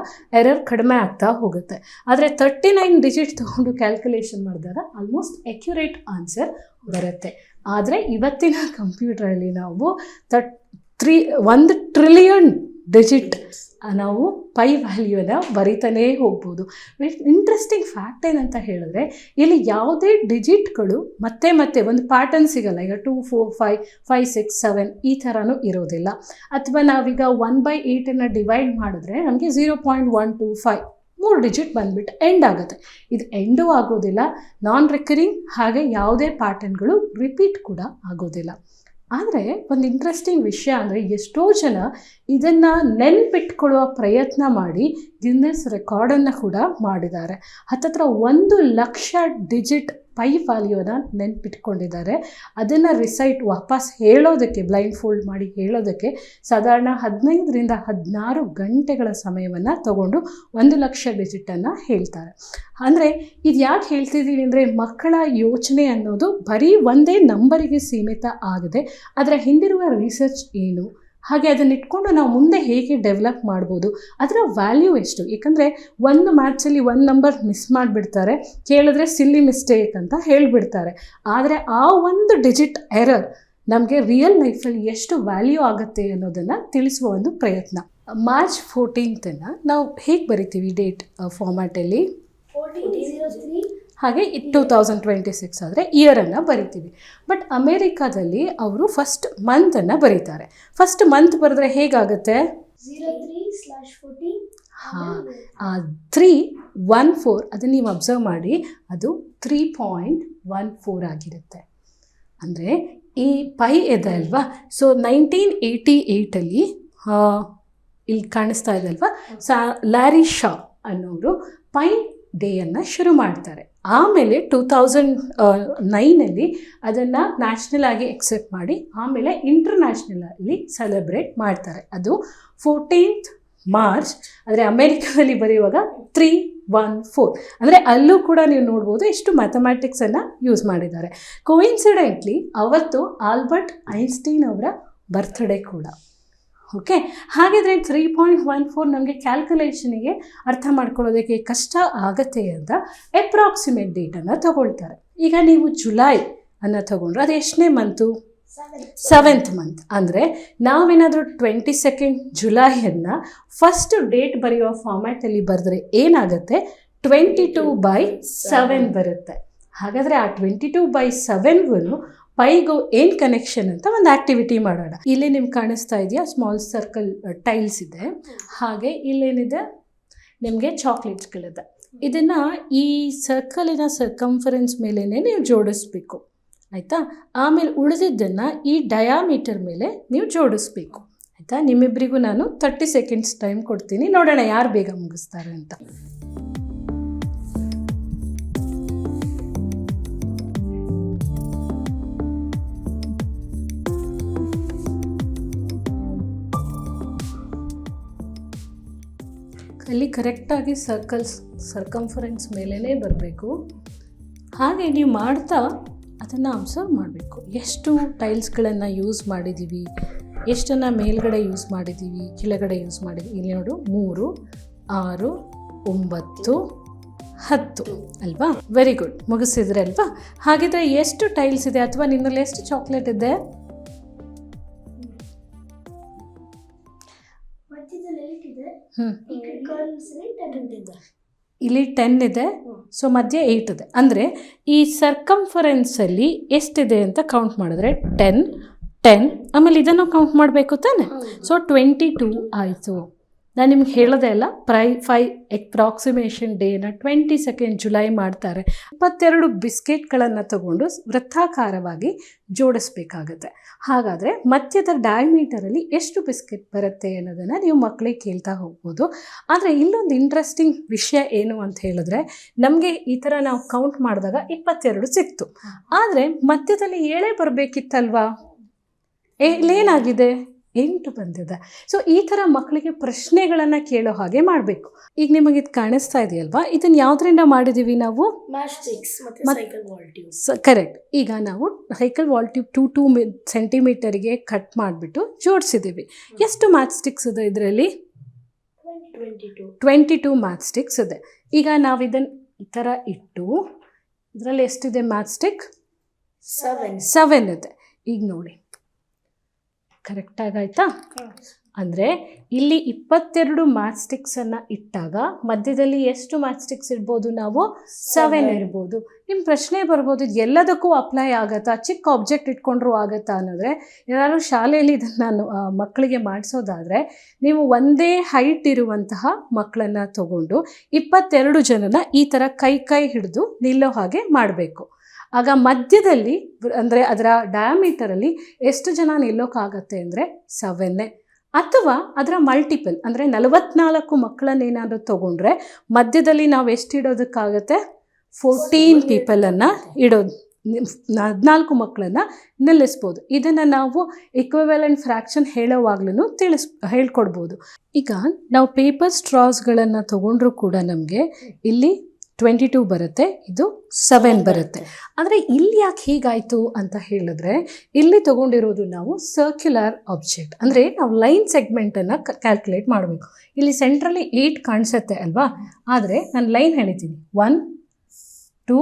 ಎರರ್ ಕಡಿಮೆ ಆಗ್ತಾ ಹೋಗುತ್ತೆ. ಆದರೆ 39 ಡಿಜಿಟ್ ತೊಗೊಂಡು ಕ್ಯಾಲ್ಕುಲೇಷನ್ ಮಾಡಿದಾಗ ಆಲ್ಮೋಸ್ಟ್ ಅಕ್ಯುರೇಟ್ ಆನ್ಸರ್ ಬರುತ್ತೆ. ಆದರೆ ಇವತ್ತಿನ ಕಂಪ್ಯೂಟ್ರಲ್ಲಿ ನಾವು 1 ಟ್ರಿಲಿಯನ್ ಡಿಜಿಟ್ ನಾವು ಪೈ ವ್ಯಾಲ್ಯೂನ ಬರಿತಾನೇ ಹೋಗ್ಬೋದು. ಇಂಟ್ರೆಸ್ಟಿಂಗ್ ಫ್ಯಾಕ್ಟ್ ಏನಂತ ಹೇಳಿದ್ರೆ ಇಲ್ಲಿ ಯಾವುದೇ ಡಿಜಿಟ್ಗಳು ಮತ್ತೆ ಮತ್ತೆ ಒಂದು ಪ್ಯಾಟರ್ನ್ ಸಿಗಲ್ಲ. ಈಗ 2 4 5 5 6 7 ಈ ಥರನೂ ಇರೋದಿಲ್ಲ. ಅಥವಾ ನಾವೀಗ 1/8 ಡಿವೈಡ್ ಮಾಡಿದ್ರೆ ನಮಗೆ 0.125 3 ಡಿಜಿಟ್ ಬಂದ್ಬಿಟ್ಟು ಎಂಡ್ ಆಗುತ್ತೆ. ಇದು ಎಂಡೂ ಆಗೋದಿಲ್ಲ, ನಾನ್ ರಿಕರಿಂಗ್, ಹಾಗೆ ಯಾವುದೇ ಪ್ಯಾಟರ್ನ್ಗಳು ರಿಪೀಟ್ ಕೂಡ ಆಗೋದಿಲ್ಲ. ಆದರೆ ಒಂದು ಇಂಟ್ರೆಸ್ಟಿಂಗ್ ವಿಷಯ ಅಂದರೆ ಎಷ್ಟೋ ಜನ ಇದನ್ನು ನೆನ್ಪಿಟ್ಕೊಳ್ಳುವ ಪ್ರಯತ್ನ ಮಾಡಿ ಗಿನ್ನೆಸ್ ರೆಕಾರ್ಡನ್ನು ಕೂಡ ಮಾಡಿದ್ದಾರೆ. ಹತ್ತತ್ರ 1,00,000 ಡಿಜಿಟ್ ಪೈ ವ್ಯಾಲ್ಯೂನ ನೆನ್ಪಿಟ್ಕೊಂಡಿದ್ದಾರೆ. ಅದನ್ನು ರಿಸೈಟ್ ವಾಪಸ್ ಹೇಳೋದಕ್ಕೆ, ಬ್ಲೈಂಡ್ ಫೋಲ್ಡ್ ಮಾಡಿ ಹೇಳೋದಕ್ಕೆ ಸಾಧಾರಣ 15ರಿಂದ 16 ಗಂಟೆಗಳ ಸಮಯವನ್ನು ತಗೊಂಡು 1,00,000 ಡಿಜಿಟನ್ನು ಹೇಳ್ತಾರೆ. ಅಂದರೆ ಇದು ಯಾಕೆ ಹೇಳ್ತಿದ್ದೀವಿ ಅಂದರೆ ಮಕ್ಕಳ ಯೋಚನೆ ಅನ್ನೋದು ಬರೀ ಒಂದೇ ನಂಬರಿಗೆ ಸೀಮಿತ ಆಗಿದೆ. ಅದರ ಹಿಂದಿರುವ ರಿಸರ್ಚ್ ಏನು, ಹಾಗೆ ಅದನ್ನು ಇಟ್ಕೊಂಡು ನಾವು ಮುಂದೆ ಹೇಗೆ ಡೆವಲಪ್ ಮಾಡ್ಬೋದು, ಅದರ ವ್ಯಾಲ್ಯೂ ಎಷ್ಟು. ಏಕೆಂದರೆ ಒಂದು ಮ್ಯಾಥ್ಸಲ್ಲಿ ಒಂದು ನಂಬರ್ ಮಿಸ್ ಮಾಡಿಬಿಡ್ತಾರೆ, ಕೇಳಿದ್ರೆ ಸಿಲ್ಲಿ ಮಿಸ್ಟೇಕ್ ಅಂತ ಹೇಳಿಬಿಡ್ತಾರೆ. ಆದರೆ ಆ ಒಂದು ಡಿಜಿಟ್ ಎರರ್ ನಮಗೆ ರಿಯಲ್ ಲೈಫಲ್ಲಿ ಎಷ್ಟು ವ್ಯಾಲ್ಯೂ ಆಗುತ್ತೆ ಅನ್ನೋದನ್ನು ತಿಳಿಸುವ ಒಂದು ಪ್ರಯತ್ನ. ಮಾರ್ಚ್ 14 ನಾವು ಹೇಗೆ ಬರಿತೀವಿ ಡೇಟ್ ಫಾರ್ಮ್ಯಾಟಲ್ಲಿ? 1403 ಹಾಗೆ 2026 ಆದರೆ ಇಯರನ್ನು ಬರಿತೀವಿ. ಬಟ್ ಅಮೇರಿಕಾದಲ್ಲಿ ಅವರು ಫಸ್ಟ್ ಮಂತನ್ನು ಬರೀತಾರೆ. ಫಸ್ಟ್ ಮಂತ್ ಬರೆದ್ರೆ ಹೇಗಾಗುತ್ತೆ? 03/14. ಹಾಂ, 314 ಅದನ್ನು ನೀವು ಅಬ್ಸರ್ವ್ ಮಾಡಿ, ಅದು 3.14 ಆಗಿರುತ್ತೆ. ಅಂದರೆ ಈ ಪೈ ಇದೆ ಅಲ್ವಾ, ಸೊ 1988 ಇಲ್ಲಿ ಕಾಣಿಸ್ತಾ ಇದೆ ಅಲ್ವಾ, ಲ್ಯಾರಿ ಶಾ ಅನ್ನೋರು ಪೈ ಡೇಯನ್ನು ಶುರು ಮಾಡ್ತಾರೆ. ಆಮೇಲೆ 2009 ಅದನ್ನು ನ್ಯಾಷನಲ್ ಆಗಿ ಎಕ್ಸೆಪ್ಟ್ ಮಾಡಿ ಆಮೇಲೆ ಇಂಟರ್ನ್ಯಾಷನಲಲ್ಲಿ ಸೆಲೆಬ್ರೇಟ್ ಮಾಡ್ತಾರೆ. ಅದು 14th ಮಾರ್ಚ್. ಆದರೆ ಅಮೇರಿಕಾದಲ್ಲಿ ಬರೆಯುವಾಗ 314. ಅಂದರೆ ಅಲ್ಲೂ ಕೂಡ ನೀವು ನೋಡ್ಬೋದು ಎಷ್ಟು ಮ್ಯಾಥಮ್ಯಾಟಿಕ್ಸನ್ನು ಯೂಸ್ ಮಾಡಿದ್ದಾರೆ. ಕೋಇನ್ಸಿಡೆಂಟ್ಲಿ ಅವತ್ತು ಆಲ್ಬರ್ಟ್ ಐನ್ಸ್ಟೀನ್ ಅವರ ಬರ್ತ್ಡೇ ಕೂಡ. ಓಕೆ, ಹಾಗಿದ್ರೆ 3.14 ನಮಗೆ ಕ್ಯಾಲ್ಕುಲೇಷನಿಗೆ ಅರ್ಥ ಮಾಡ್ಕೊಳ್ಳೋದಕ್ಕೆ ಕಷ್ಟ ಆಗತ್ತೆ ಅಂತ ಅಪ್ರಾಕ್ಸಿಮೇಟ್ ಡೇಟನ್ನು ತಗೊಳ್ತಾರೆ. ಈಗ ನೀವು ಜುಲೈ ಅನ್ನು ತಗೊಂಡ್ರೆ ಅದು ಎಷ್ಟನೇ ಮಂತು? 7th month. ಅಂದರೆ ನಾವೇನಾದರೂ 22 ಜುಲೈಯನ್ನು ಫಸ್ಟ್ ಡೇಟ್ ಬರೆಯುವ ಫಾರ್ಮ್ಯಾಟಲ್ಲಿ ಬರೆದ್ರೆ ಏನಾಗುತ್ತೆ? 22/7 ಬರುತ್ತೆ. ಹಾಗಾದರೆ ಆ 22/7ಗೂ ಪೈಗೂ ಏನು ಕನೆಕ್ಷನ್ ಅಂತ ಒಂದು ಆ್ಯಕ್ಟಿವಿಟಿ ಮಾಡೋಣ. ಇಲ್ಲಿ ನಿಮ್ಗೆ ಕಾಣಿಸ್ತಾ ಇದೆಯಾ, ಸ್ಮಾಲ್ ಸರ್ಕಲ್ ಟೈಲ್ಸ್ ಇದೆ. ಹಾಗೆ ಇಲ್ಲೇನಿದೆ, ನಿಮಗೆ ಚಾಕ್ಲೇಟ್ಸ್ಗಳಿದೆ. ಇದನ್ನು ಈ ಸರ್ಕಲಿನ ಸರ್ಕಂಫರೆನ್ಸ್ ಮೇಲೇ ನೀವು ಜೋಡಿಸ್ಬೇಕು, ಆಯಿತಾ? ಆಮೇಲೆ ಉಳಿದಿದ್ದನ್ನು ಈ ಡಯಾಮೀಟರ್ ಮೇಲೆ ನೀವು ಜೋಡಿಸ್ಬೇಕು, ಆಯಿತಾ? ನಿಮ್ಮಿಬ್ಬರಿಗೂ ನಾನು 30 ಸೆಕೆಂಡ್ಸ್ ಟೈಮ್ ಕೊಡ್ತೀನಿ, ನೋಡೋಣ ಯಾರು ಬೇಗ ಮುಗಿಸ್ತಾರೆ ಅಂತ. ಅಲ್ಲಿ ಕರೆಕ್ಟಾಗಿ ಸರ್ಕಂಫರೆನ್ಸ್ ಮೇಲೇ ಬರಬೇಕು. ಹಾಗೆ ನೀವು ಮಾಡ್ತಾ ಅದನ್ನು ಅಬ್ಸರ್ವ್ ಮಾಡಬೇಕು. ಎಷ್ಟು ಟೈಲ್ಸ್ಗಳನ್ನು ಯೂಸ್ ಮಾಡಿದ್ದೀವಿ, ಎಷ್ಟನ್ನು ಮೇಲ್ಗಡೆ ಯೂಸ್ ಮಾಡಿದ್ದೀವಿ, ಕೆಳಗಡೆ ಯೂಸ್ ಮಾಡಿದ್ದೀವಿ. ಇಲ್ಲಿ ನೋಡು, 3 6 9 10 ಅಲ್ವಾ? ವೆರಿ ಗುಡ್, ಮುಗಿಸಿದ್ರೆ ಅಲ್ವಾ? ಹಾಗಿದ್ರೆ ಎಷ್ಟು ಟೈಲ್ಸ್ ಇದೆ, ಅಥವಾ ನಿನ್ನಲ್ಲಿ ಎಷ್ಟು ಚಾಕ್ಲೇಟ್ ಇದೆ? ಇಲ್ಲಿ 10 ಇದೆ, ಸೊ ಮಧ್ಯೆ 8 ಇದೆ. ಅಂದರೆ ಈ ಸರ್ಕಂಫರೆನ್ಸಲ್ಲಿ ಎಷ್ಟಿದೆ ಅಂತ ಕೌಂಟ್ ಮಾಡಿದ್ರೆ 10 ಆಮೇಲೆ ಇದನ್ನು ಕೌಂಟ್ ಮಾಡಬೇಕು ತಾನೆ. ಸೊ 22 ಆಯಿತು. ನಾನು ನಿಮ್ಗೆ ಹೇಳೋದೇ ಅಲ್ಲ, 5 ಅಪ್ರಾಕ್ಸಿಮೇಷನ್ ಡೇನ 22 ಜುಲೈ ಮಾಡ್ತಾರೆ. 22 ಬಿಸ್ಕೆಟ್ಗಳನ್ನು ತಗೊಂಡು ವೃತ್ತಾಕಾರವಾಗಿ ಜೋಡಿಸ್ಬೇಕಾಗತ್ತೆ. ಹಾಗಾದರೆ ಮಧ್ಯದ ಡಯಾಮೀಟರಲ್ಲಿ ಎಷ್ಟು ಬಿಸ್ಕೆಟ್ ಬರುತ್ತೆ ಅನ್ನೋದನ್ನು ನೀವು ಮಕ್ಕಳಿಗೆ ಕೇಳ್ತಾ ಹೋಗ್ಬೋದು. ಆದರೆ ಇಲ್ಲೊಂದು ಇಂಟ್ರೆಸ್ಟಿಂಗ್ ವಿಷಯ ಏನು ಅಂತ ಹೇಳಿದ್ರೆ, ನಮಗೆ ಈ ಥರ ನಾವು ಕೌಂಟ್ ಮಾಡಿದಾಗ 22 ಸಿಕ್ತು. ಆದರೆ ಮಧ್ಯದಲ್ಲಿ 7 ಬರಬೇಕಿತ್ತಲ್ವಾ? ಇಲ್ಲೇನಾಗಿದೆ? 8 ಬಂದಿದೆ. ಸೊ ಈ ಥರ ಮಕ್ಕಳಿಗೆ ಪ್ರಶ್ನೆಗಳನ್ನು ಕೇಳೋ ಹಾಗೆ ಮಾಡಬೇಕು. ಈಗ ನಿಮಗೆ ಇದು ಕಾಣಿಸ್ತಾ ಇದೆಯಲ್ವಾ, ಇದನ್ನು ಯಾವುದರಿಂದ ಮಾಡಿದ್ದೀವಿ ನಾವು? ಕರೆಕ್ಟ್. ಈಗ ನಾವು ಸೈಕಲ್ ವಾಲ್ ಟ್ಯೂಬ್ 2 ಸೆಂಟಿಮೀಟರ್ಗೆ ಕಟ್ ಮಾಡಿಬಿಟ್ಟು ಜೋಡಿಸಿದ್ದೀವಿ. ಎಷ್ಟು ಮ್ಯಾಚ್ ಸ್ಟಿಕ್ಸ್ ಇದೆ ಇದರಲ್ಲಿ? 22 ಮ್ಯಾಚ್ ಸ್ಟಿಕ್ಸ್ ಇದೆ. ಈಗ ನಾವು ಇದನ್ನು ಈ ಥರ ಇಟ್ಟು ಇದರಲ್ಲಿ ಎಷ್ಟಿದೆ ಮ್ಯಾಚ್ ಸ್ಟಿಕ್? 7 ಇದೆ. ಈಗ ನೋಡಿ, ಕರೆಕ್ಟಾಗಾಯ್ತಾ? ಅಂದರೆ ಇಲ್ಲಿ 22 ಮ್ಯಾಚ್ ಸ್ಟಿಕ್ಸನ್ನು ಇಟ್ಟಾಗ ಮಧ್ಯದಲ್ಲಿ ಎಷ್ಟು ಮ್ಯಾಚ್ ಸ್ಟಿಕ್ಸ್ ಇರ್ಬೋದು ನಾವು 7 ಇರ್ಬೋದು. ನಿಮ್ಮ ಪ್ರಶ್ನೆ ಬರ್ಬೋದು, ಇದು ಎಲ್ಲದಕ್ಕೂ ಅಪ್ಲೈ ಆಗುತ್ತಾ, ಚಿಕ್ಕ ಆಬ್ಜೆಕ್ಟ್ ಇಟ್ಕೊಂಡ್ರೂ ಆಗುತ್ತಾ ಅನ್ನೋದ್ರೆ, ಏನಾದ್ರು ಶಾಲೆಯಲ್ಲಿ ಇದನ್ನು ಮಕ್ಕಳಿಗೆ ಮಾಡಿಸೋದಾದರೆ ನೀವು ಒಂದೇ ಹೈಟ್ ಇರುವಂತಹ ಮಕ್ಕಳನ್ನು ತಗೊಂಡು 22 ಜನನ ಈ ಥರ ಕೈ ಹಿಡಿದು ನಿಲ್ಲೋ ಹಾಗೆ ಮಾಡಬೇಕು. ಆಗ ಮಧ್ಯದಲ್ಲಿ ಅಂದರೆ ಅದರ ಡಯಾಮೀಟರಲ್ಲಿ ಎಷ್ಟು ಜನ ನಿಲ್ಲೋಕ್ಕಾಗತ್ತೆ ಅಂದರೆ 7. ಅಥವಾ ಅದರ ಮಲ್ಟಿಪಲ್ ಅಂದರೆ 44 ಮಕ್ಕಳನ್ನೇನಾದರೂ ತೊಗೊಂಡ್ರೆ ಮಧ್ಯದಲ್ಲಿ ನಾವು ಎಷ್ಟು ಇಡೋದಕ್ಕಾಗತ್ತೆ, 14 ಪೀಪಲನ್ನು ಇಡೋದು, 14 ಮಕ್ಕಳನ್ನು ನಿಲ್ಲಿಸ್ಬೋದು. ಇದನ್ನು ನಾವು ಇಕ್ವಿವೆಲೆಂಟ್ ಫ್ರ್ಯಾಕ್ಷನ್ ಹೇಳೋವಾಗ್ಲೂ ಹೇಳ್ಕೊಡ್ಬೋದು. ಈಗ ನಾವು ಪೇಪರ್ ಸ್ಟ್ರಾಸ್ಗಳನ್ನು ತೊಗೊಂಡ್ರೂ ಕೂಡ ನಮಗೆ ಇಲ್ಲಿ 22 ಬರುತ್ತೆ, ಇದು 7 ಬರುತ್ತೆ. ಆದರೆ ಇಲ್ಲಿ ಯಾಕೆ ಹೀಗಾಯಿತು ಅಂತ ಹೇಳಿದ್ರೆ, ಇಲ್ಲಿ ತೊಗೊಂಡಿರೋದು ನಾವು ಸರ್ಕ್ಯುಲರ್ ಆಬ್ಜೆಕ್ಟ್, ಅಂದರೆ ನಾವು ಲೈನ್ ಸೆಗ್ಮೆಂಟನ್ನು ಕ್ಯಾಲ್ಕುಲೇಟ್ ಮಾಡಬೇಕು. ಇಲ್ಲಿ ಸೆಂಟ್ರಲ್ಲಿ 8 ಕಾಣಿಸುತ್ತೆ ಅಲ್ವಾ, ಆದರೆ ನಾನು ಲೈನ್ ಹೇಳಿದ್ದೀನಿ 1 2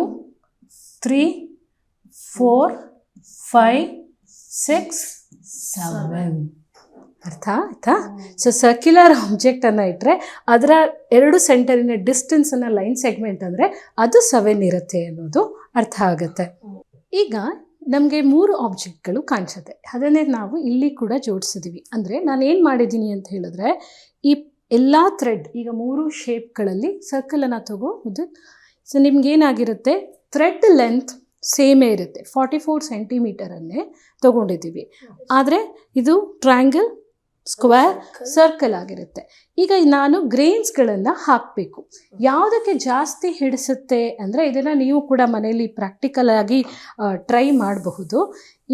3 4 5 6 7. ಅರ್ಥ ಆಯ್ತಾ? ಸೊ ಸರ್ಕ್ಯುಲರ್ ಆಬ್ಜೆಕ್ಟನ್ನು ಇಟ್ಟರೆ ಅದರ 2 ಸೆಂಟರಿನ ಡಿಸ್ಟೆನ್ಸನ್ನು ಲೈನ್ ಸೆಗ್ಮೆಂಟ್ ಅಂದರೆ ಅದು 7 ಇರುತ್ತೆ ಅನ್ನೋದು ಅರ್ಥ ಆಗುತ್ತೆ. ಈಗ ನಮಗೆ 3 ಆಬ್ಜೆಕ್ಟ್ಗಳು ಕಾಣಿಸುತ್ತೆ, ಅದನ್ನೇ ನಾವು ಇಲ್ಲಿ ಕೂಡ ಜೋಡಿಸಿದ್ದೀವಿ. ಅಂದರೆ ನಾನು ಏನು ಮಾಡಿದ್ದೀನಿ ಅಂತ ಹೇಳಿದ್ರೆ, ಈ ಎಲ್ಲ ಥ್ರೆಡ್ ಈಗ 3 ಶೇಪ್ಗಳಲ್ಲಿ ಸರ್ಕಲನ್ನು ತಗೋದು. ಸೊ ನಿಮ್ಗೇನಾಗಿರುತ್ತೆ, ಥ್ರೆಡ್ ಲೆಂತ್ ಸೇಮೇ ಇರುತ್ತೆ, 44 ಸೆಂಟಿಮೀಟರನ್ನೇ ತೊಗೊಂಡಿದ್ದೀವಿ. ಆದರೆ ಇದು ಟ್ರಯಾಂಗಲ್, ಸ್ಕ್ವೇರ್, ಸರ್ಕಲ್ ಆಗಿರುತ್ತೆ. ಈಗ ನಾನು ಗ್ರೇನ್ಸ್ಗಳನ್ನು ಹಾಕಬೇಕು. ಯಾವುದಕ್ಕೆ ಜಾಸ್ತಿ ಹಿಡಿಸುತ್ತೆ ಅಂದರೆ ಇದನ್ನು ನೀವು ಕೂಡ ಮನೆಯಲ್ಲಿ ಪ್ರಾಕ್ಟಿಕಲ್ ಆಗಿ ಟ್ರೈ ಮಾಡಬಹುದು.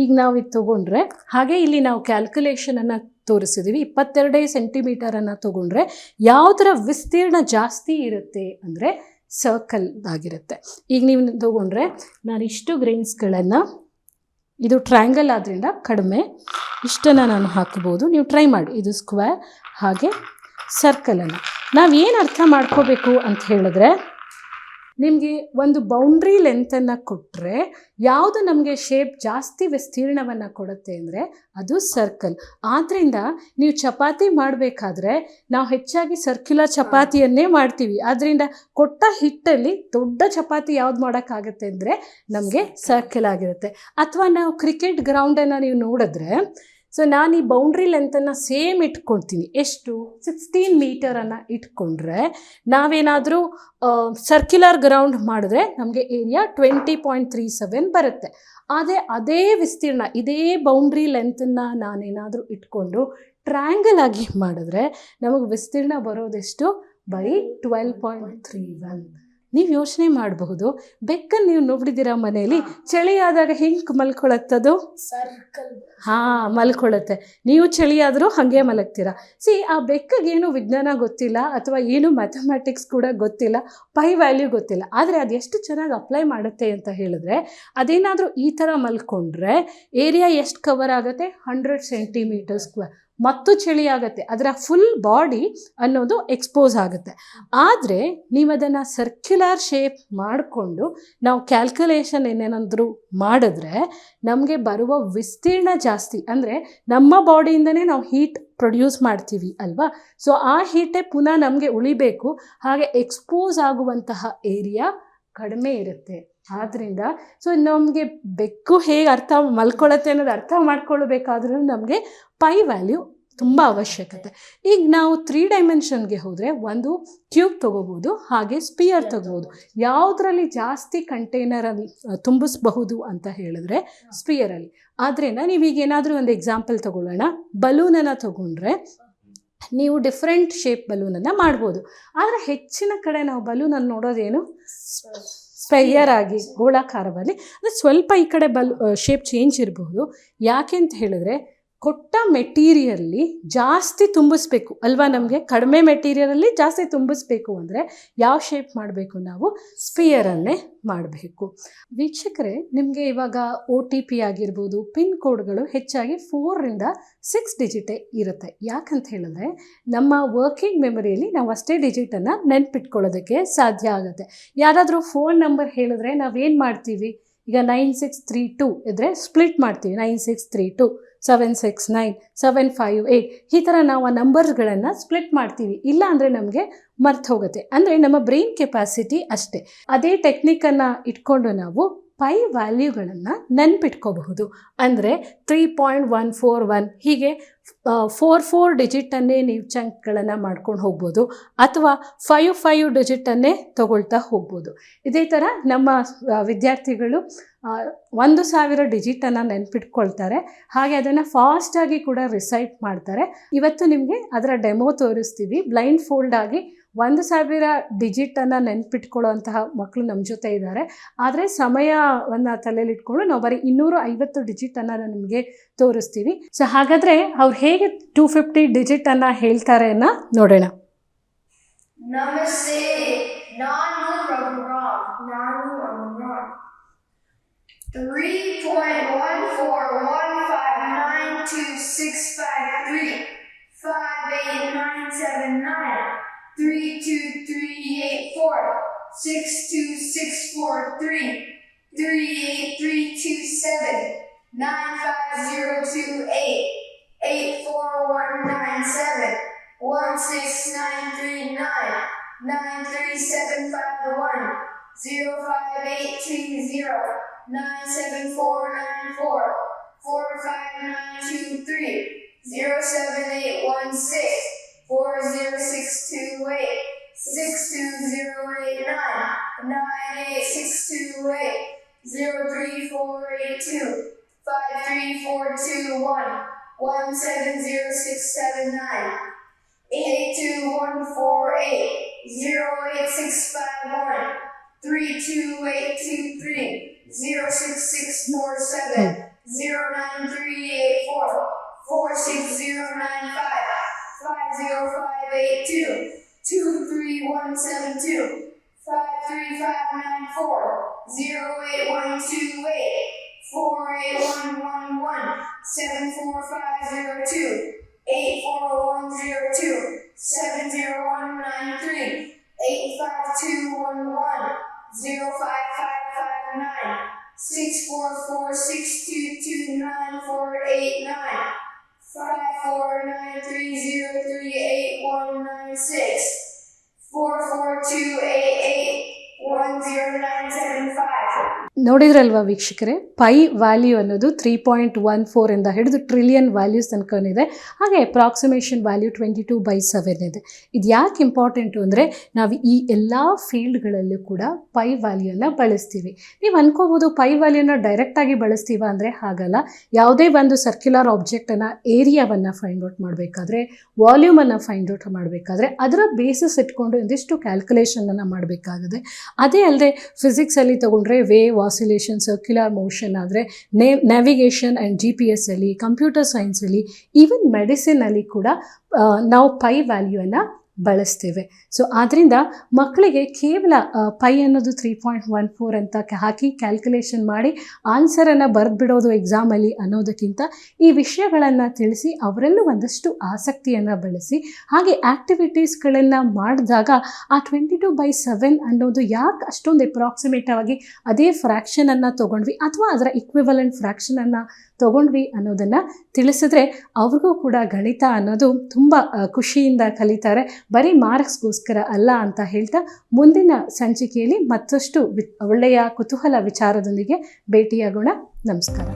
ಈಗ ನಾವು ಇದು ತೊಗೊಂಡ್ರೆ, ಹಾಗೆ ಇಲ್ಲಿ ನಾವು ಕ್ಯಾಲ್ಕುಲೇಷನನ್ನು ತೋರಿಸಿದ್ದೀವಿ, 22 ಸೆಂಟಿಮೀಟರನ್ನು ತೊಗೊಂಡ್ರೆ ಯಾವುದರ ವಿಸ್ತೀರ್ಣ ಜಾಸ್ತಿ ಇರುತ್ತೆ ಅಂದರೆ ಸರ್ಕಲ್ ಆಗಿರುತ್ತೆ. ಈಗ ನೀವು ತೊಗೊಂಡ್ರೆ ನಾನು ಇಷ್ಟು ಗ್ರೇನ್ಸ್ಗಳನ್ನು, ಇದು ಟ್ರಯಾಂಗಲ್ ಆದ್ದರಿಂದ ಕಡಿಮೆ, ಇಷ್ಟನ್ನು ನಾನು ಹಾಕ್ಬೋದು, ನೀವು ಟ್ರೈ ಮಾಡಿ. ಇದು ಸ್ಕ್ವೇರ್ ಹಾಗೆ ಸರ್ಕಲನ್ನು ನಾವೇನು ಅರ್ಥ ಮಾಡ್ಕೋಬೇಕು ಅಂತ ಹೇಳಿದ್ರೆ, ನಿಮಗೆ ಒಂದು ಬೌಂಡ್ರಿ ಲೆಂತನ್ನು ಕೊಟ್ಟರೆ ಯಾವುದು ನಮಗೆ ಶೇಪ್ ಜಾಸ್ತಿ ವಿಸ್ತೀರ್ಣವನ್ನು ಕೊಡುತ್ತೆ ಅಂದರೆ ಅದು ಸರ್ಕಲ್. ಆದ್ದರಿಂದ ನೀವು ಚಪಾತಿ ಮಾಡಬೇಕಾದ್ರೆ ನಾವು ಹೆಚ್ಚಾಗಿ ಸರ್ಕ್ಯುಲರ್ ಚಪಾತಿಯನ್ನೇ ಮಾಡ್ತೀವಿ. ಆದ್ದರಿಂದ ಕೊಟ್ಟ ಹಿಟ್ಟಲ್ಲಿ ದೊಡ್ಡ ಚಪಾತಿ ಯಾವ್ದು ಮಾಡೋಕ್ಕಾಗತ್ತೆ ಅಂದರೆ ನಮಗೆ ಸರ್ಕಲ್ ಆಗಿರುತ್ತೆ. ಅಥವಾ ನಾವು ಕ್ರಿಕೆಟ್ ಗ್ರೌಂಡನ್ನು ನೀವು ನೋಡಿದ್ರೆ, ಸೊ ನಾನು ಈ ಬೌಂಡ್ರಿ ಲೆಂತನ್ನು ಸೇಮ್ ಇಟ್ಕೊಳ್ತೀನಿ, ಎಷ್ಟು 16 ಮೀಟರನ್ನು ಇಟ್ಕೊಂಡ್ರೆ ನಾವೇನಾದರೂ ಸರ್ಕ್ಯುಲರ್ ಗ್ರೌಂಡ್ ಮಾಡಿದ್ರೆ ನಮಗೆ ಏರಿಯಾ 20.37 ಬರುತ್ತೆ. ಆದರೆ ಅದೇ ವಿಸ್ತೀರ್ಣ, ಇದೇ ಬೌಂಡ್ರಿ ಲೆಂತನ್ನು ನಾನೇನಾದರೂ ಇಟ್ಕೊಂಡು ಟ್ರಯಾಂಗಲ್ ಆಗಿ ಮಾಡಿದ್ರೆ ನಮಗೆ ವಿಸ್ತೀರ್ಣ ಬರೋದೆಷ್ಟು, ಬರೀ 12.31. ನೀವು ಯೋಚನೆ ಮಾಡಬಹುದು, ಬೆಕ್ಕನ್ನು ನೀವು ನೋಡಿದ್ದೀರಾ ಮನೆಯಲ್ಲಿ, ಚಳಿ ಆದಾಗ ಹೆಂಗೆ ಮಲ್ಕೊಳತ್ತದು, ಸರ್ಕಲ್ ಮಲ್ಕೊಳ್ಳುತ್ತೆ. ನೀವು ಚಳಿ ಆದರೂ ಹಾಗೆ ಮಲಗ್ತೀರಾ. ಆ ಬೆಕ್ಕಗೇನು ವಿಜ್ಞಾನ ಗೊತ್ತಿಲ್ಲ ಅಥವಾ ಏನು ಮ್ಯಾಥಮೆಟಿಕ್ಸ್ ಕೂಡ ಗೊತ್ತಿಲ್ಲ, ಪೈ ವ್ಯಾಲ್ಯೂ ಗೊತ್ತಿಲ್ಲ, ಆದರೆ ಅದು ಎಷ್ಟು ಚೆನ್ನಾಗಿ ಅಪ್ಲೈ ಮಾಡುತ್ತೆ ಅಂತ ಹೇಳಿದ್ರೆ, ಅದೇನಾದರೂ ಈ ಥರ ಮಲ್ಕೊಂಡ್ರೆ ಏರಿಯಾ ಎಷ್ಟು ಕವರ್ ಆಗುತ್ತೆ, 100 ಸೆಂಟಿಮೀಟರ್ ಸ್ಕ್ವೇರ್. ಮತ್ತು ಚಳಿ ಆಗುತ್ತೆ, ಅದರ ಫುಲ್ ಬಾಡಿ ಅನ್ನೋದು ಎಕ್ಸ್ಪೋಸ್ ಆಗುತ್ತೆ. ಆದರೆ ನೀವು ಅದನ್ನು ಸರ್ಕ್ಯುಲರ್ ಶೇಪ್ ಮಾಡಿಕೊಂಡು ನಾವು ಕ್ಯಾಲ್ಕುಲೇಷನ್ ಏನೇನಾದರೂ ಮಾಡಿದ್ರೆ ನಮಗೆ ಬರುವ ವಿಸ್ತೀರ್ಣ ಜಾಸ್ತಿ. ಅಂದರೆ ನಮ್ಮ ಬಾಡಿಯಿಂದನೇ ನಾವು ಹೀಟ್ ಪ್ರೊಡ್ಯೂಸ್ ಮಾಡ್ತೀವಿ ಅಲ್ವಾ, ಸೊ ಆ ಹೀಟೇ ಪುನಃ ನಮಗೆ ಉಳಿಬೇಕು, ಹಾಗೆ ಎಕ್ಸ್ಪೋಸ್ ಆಗುವಂತಹ ಏರಿಯಾ ಕಡಿಮೆ ಇರುತ್ತೆ. ಆದ್ದರಿಂದ ಸೊ ನಮಗೆ ಬೆಕ್ಕು ಹೇಗೆ ಮಲ್ಕೊಳ್ಳುತ್ತೆ ಅನ್ನೋದು ಅರ್ಥ ಮಾಡ್ಕೊಳ್ಬೇಕಾದ್ರೂ ನಮಗೆ ಪೈ ವ್ಯಾಲ್ಯೂ ತುಂಬ ಅವಶ್ಯಕತೆ. ಈಗ ನಾವು 3 ಡೈಮೆನ್ಷನ್ಗೆ ಹೋದರೆ ಒಂದು ಕ್ಯೂಬ್ ತೊಗೋಬೋದು, ಹಾಗೆ ಸ್ಪಿಯರ್ ತೊಗೋಬೋದು. ಯಾವುದರಲ್ಲಿ ಜಾಸ್ತಿ ಕಂಟೈನರಲ್ಲಿ ತುಂಬಿಸಬಹುದು ಅಂತ ಹೇಳಿದ್ರೆ ಸ್ಪಿಯರಲ್ಲಿ. ಆದ್ದರಿಂದ ನೀವೀಗ ಏನಾದರೂ ಒಂದು ಎಕ್ಸಾಂಪಲ್ ತೊಗೊಳ್ಳೋಣ, ಬಲೂನನ್ನು ತೊಗೊಂಡ್ರೆ ನೀವು ಡಿಫ್ರೆಂಟ್ ಶೇಪ್ ಬಲೂನನ್ನು ಮಾಡ್ಬೋದು. ಆದರೆ ಹೆಚ್ಚಿನ ಕಡೆ ನಾವು ಬಲೂನನ್ನು ನೋಡೋದೇನು, ಸ್ಪೈಯರ್ ಆಗಿ ಗೋಳಾಕಾರದಲ್ಲಿ, ಅಂದರೆ ಸ್ವಲ್ಪ ಈ ಕಡೆ ಶೇಪ್ ಚೇಂಜ್ ಇರಬಹುದು. ಯಾಕೆ ಅಂತ ಹೇಳಿದ್ರೆ ಕೊಟ್ಟ ಮೆಟೀರಿಯಲ್ಲಿ ಜಾಸ್ತಿ ತುಂಬಿಸ್ಬೇಕು ಅಲ್ವಾ, ನಮಗೆ ಕಡಿಮೆ ಮೆಟೀರಿಯಲಲ್ಲಿ ಜಾಸ್ತಿ ತುಂಬಿಸ್ಬೇಕು ಅಂದರೆ ಯಾವ ಶೇಪ್ ಮಾಡಬೇಕು, ನಾವು ಸ್ಪಿಯರನ್ನೇ ಮಾಡಬೇಕು. ವೀಕ್ಷಕರೇ, ನಿಮಗೆ ಇವಾಗ OTP ಆಗಿರ್ಬೋದು, ಪಿನ್ ಕೋಡ್ಗಳು ಹೆಚ್ಚಾಗಿ 4ರಿಂದ 6 ಡಿಜಿಟೇ ಇರುತ್ತೆ. ಯಾಕಂತ ಹೇಳಿದ್ರೆ ನಮ್ಮ ವರ್ಕಿಂಗ್ ಮೆಮೊರಿಯಲ್ಲಿ ನಾವು ಅಷ್ಟೇ ಡಿಜಿಟನ್ನು ನೆನ್ಪಿಟ್ಕೊಳ್ಳೋದಕ್ಕೆ ಸಾಧ್ಯ ಆಗುತ್ತೆ. ಯಾರಾದರೂ ಫೋನ್ ನಂಬರ್ ಹೇಳಿದ್ರೆ ನಾವೇನು ಮಾಡ್ತೀವಿ, ಈಗ 9632 ಇದ್ದರೆ ಸ್ಪ್ಲಿಟ್ ಮಾಡ್ತೀವಿ, 9632. 769 758 ಈ ಥರ ನಾವು ಆ ನಂಬರ್ಸ್ಗಳನ್ನು ಸ್ಪ್ಲಿಟ್ ಮಾಡ್ತೀವಿ. ಇಲ್ಲ ಅಂದರೆ ನಮಗೆ ಮರ್ತು ಹೋಗುತ್ತೆ. ಅಂದರೆ ನಮ್ಮ ಬ್ರೈನ್ ಕೆಪಾಸಿಟಿ ಅಷ್ಟೇ. ಅದೇ ಟೆಕ್ನಿಕನ್ನು ಇಟ್ಕೊಂಡು ನಾವು ಪೈ ವ್ಯಾಲ್ಯೂಗಳನ್ನು ನೆನ್ಪಿಟ್ಕೋಬಹುದು. ಅಂದರೆ 3.141 ಹೀಗೆ 4 ಡಿಜಿಟನ್ನೇ ನೀವು ಚಂಕ್ಗಳನ್ನು ಮಾಡ್ಕೊಂಡು ಹೋಗ್ಬೋದು, ಅಥವಾ 5 ಡಿಜಿಟನ್ನೇ ತಗೊಳ್ತಾ ಹೋಗ್ಬೋದು. ಇದೇ ಥರ ನಮ್ಮ ವಿದ್ಯಾರ್ಥಿಗಳು 1,000 ಡಿಜಿಟನ್ನು ನೆನ್ಪಿಟ್ಕೊಳ್ತಾರೆ. ಹಾಗೆ ಅದನ್ನು ಫಾಸ್ಟಾಗಿ ಕೂಡ ರಿಸೈಟ್ ಮಾಡ್ತಾರೆ. ಇವತ್ತು ನಿಮಗೆ ಅದರ ಡೆಮೋ ತೋರಿಸ್ತೀವಿ. ಬ್ಲೈಂಡ್ ಫೋಲ್ಡ್ ಆಗಿ 1,000 ಡಿಜಿಟನ್ನು ನೆನ್ಪಿಟ್ಕೊಳ್ಳೋಂತಹ ಮಕ್ಕಳು ನಮ್ಮ ಜೊತೆ ಇದ್ದಾರೆ. ಆದರೆ ಸಮಯವನ್ನು ತಲೆಯಲ್ಲಿ ಇಟ್ಕೊಂಡು ನಾವು ಬರೀ 250 ಡಿಜಿಟನ್ನು ನಿಮಗೆ ತೋರಿಸ್ತೀವಿ. ಸೊ ಹಾಗಾದರೆ ಅವ್ರು ಹೇಗೆ 250 ಡಿಜಿಟನ್ನು ಹೇಳ್ತಾರೆ ಅನ್ನೋ ನೋಡೋಣ. ನಮಸ್ತೆ, ನಾನು ರಘುರಾಮ್. 3.14159265 58979 32384 62643 38327 95028 84197 16939 93751 05820 97494 45923 07816 40628 62089 98628 03482 53421 17069 82148 08651 32823 06647 09384 46095 50582 23172 53594 08128 48111 74502 84102 70193 85211 05559 6446229 5493038196 44288 ನೋಡಿದ್ರಲ್ವಾ ವೀಕ್ಷಕರೇ, ಪೈ ವ್ಯಾಲ್ಯೂ ಅನ್ನೋದು 3.14 ಇಂದ ಹಿಡಿದು ಟ್ರಿಲಿಯನ್ ವ್ಯಾಲ್ಯೂಸ್ ತನಕನಿದೆ. ಹಾಗೆ ಅಪ್ರಾಕ್ಸಿಮೇಷನ್ ವ್ಯಾಲ್ಯೂ 22/7 ಇದೆ. ಇದು ಯಾಕೆ ಇಂಪಾರ್ಟೆಂಟು ಅಂದರೆ ನಾವು ಈ ಎಲ್ಲ ಫೀಲ್ಡ್ಗಳಲ್ಲೂ ಕೂಡ ಪೈ ವ್ಯಾಲ್ಯೂನ ಬಳಸ್ತೀವಿ. ನೀವು ಅನ್ಕೋಬೋದು ಪೈ ವ್ಯಾಲ್ಯೂನ ಡೈರೆಕ್ಟಾಗಿ ಬಳಸ್ತೀವ ಅಂದರೆ ಹಾಗಲ್ಲ. ಯಾವುದೇ ಒಂದು ಸರ್ಕ್ಯುಲರ್ ಆಬ್ಜೆಕ್ಟನ್ನು ಏರಿಯಾವನ್ನು ಫೈಂಡ್ ಔಟ್ ಮಾಡಬೇಕಾದ್ರೆ, ವಾಲ್ಯೂಮನ್ನು ಫೈಂಡ್ ಔಟ್ ಮಾಡಬೇಕಾದ್ರೆ ಅದರ ಬೇಸಿಸ್ ಇಟ್ಕೊಂಡು ಒಂದಿಷ್ಟು ಕ್ಯಾಲ್ಕುಲೇಷನನ್ನು ಮಾಡಬೇಕಾಗಿದೆ. ಅದೇ ಅಲ್ಲದೆ ಫಿಸಿಕ್ಸಲ್ಲಿ ತೊಗೊಂಡ್ರೆ ವೇವ್ ಆಸಿಲೇಷನ್, ಸರ್ಕ್ಯುಲರ್ ಮೋಷನ್, ಆದರೆ ನ್ಯಾವಿಗೇಷನ್ ಆ್ಯಂಡ್ GPS ಅಲ್ಲಿ, ಕಂಪ್ಯೂಟರ್ ಸೈನ್ಸಲ್ಲಿ, ಈವನ್ ಮೆಡಿಸಿನಲ್ಲಿ ಕೂಡ ನಾವು ಪೈ ವ್ಯಾಲ್ಯೂವನ್ನು ಬಳಸ್ತೇವೆ. ಸೊ ಆದ್ದರಿಂದ ಮಕ್ಕಳಿಗೆ ಕೇವಲ ಪೈ ಅನ್ನೋದು 3.14 ಅಂತ ಹಾಕಿ ಕ್ಯಾಲ್ಕುಲೇಷನ್ ಮಾಡಿ ಆನ್ಸರನ್ನು ಬರೆದ್ಬಿಡೋದು ಎಕ್ಸಾಮಲ್ಲಿ ಅನ್ನೋದಕ್ಕಿಂತ ಈ ವಿಷಯಗಳನ್ನು ತಿಳಿಸಿ ಅವರಲ್ಲೂ ಒಂದಷ್ಟು ಆಸಕ್ತಿಯನ್ನು ಬೆಳೆಸಿ, ಹಾಗೆ ಆ್ಯಕ್ಟಿವಿಟೀಸ್ಗಳನ್ನು ಮಾಡಿದಾಗ ಆ 22/7 ಅನ್ನೋದು ಯಾಕೆ ಅಷ್ಟೊಂದು ಅಪ್ರಾಕ್ಸಿಮೇಟಿವ್ ಆಗಿ ಅದೇ ಫ್ರ್ಯಾಕ್ಷನನ್ನು ತೊಗೊಂಡ್ವಿ ಅಥವಾ ಅದರ ಇಕ್ವಿವಲೆಂಟ್ ಫ್ರ್ಯಾಕ್ಷನನ್ನು ತೊಗೊಂಡ್ವಿ ಅನ್ನೋದನ್ನು ತಿಳಿಸಿದ್ರೆ ಅವ್ರಿಗೂ ಕೂಡ ಗಣಿತ ಅನ್ನೋದು ತುಂಬ ಖುಷಿಯಿಂದ ಕಲಿತಾರೆ. ಬರೀ ಮಾರ್ಕ್ಸ್ಗೋಸ್ಕರ ಅಲ್ಲ ಅಂತ ಹೇಳ್ತಾ ಮುಂದಿನ ಸಂಚಿಕೆಯಲ್ಲಿ ಮತ್ತಷ್ಟು ಒಳ್ಳೆಯ ಕುತೂಹಲ ವಿಚಾರದೊಂದಿಗೆ ಭೇಟಿಯಾಗೋಣ. ನಮಸ್ಕಾರ.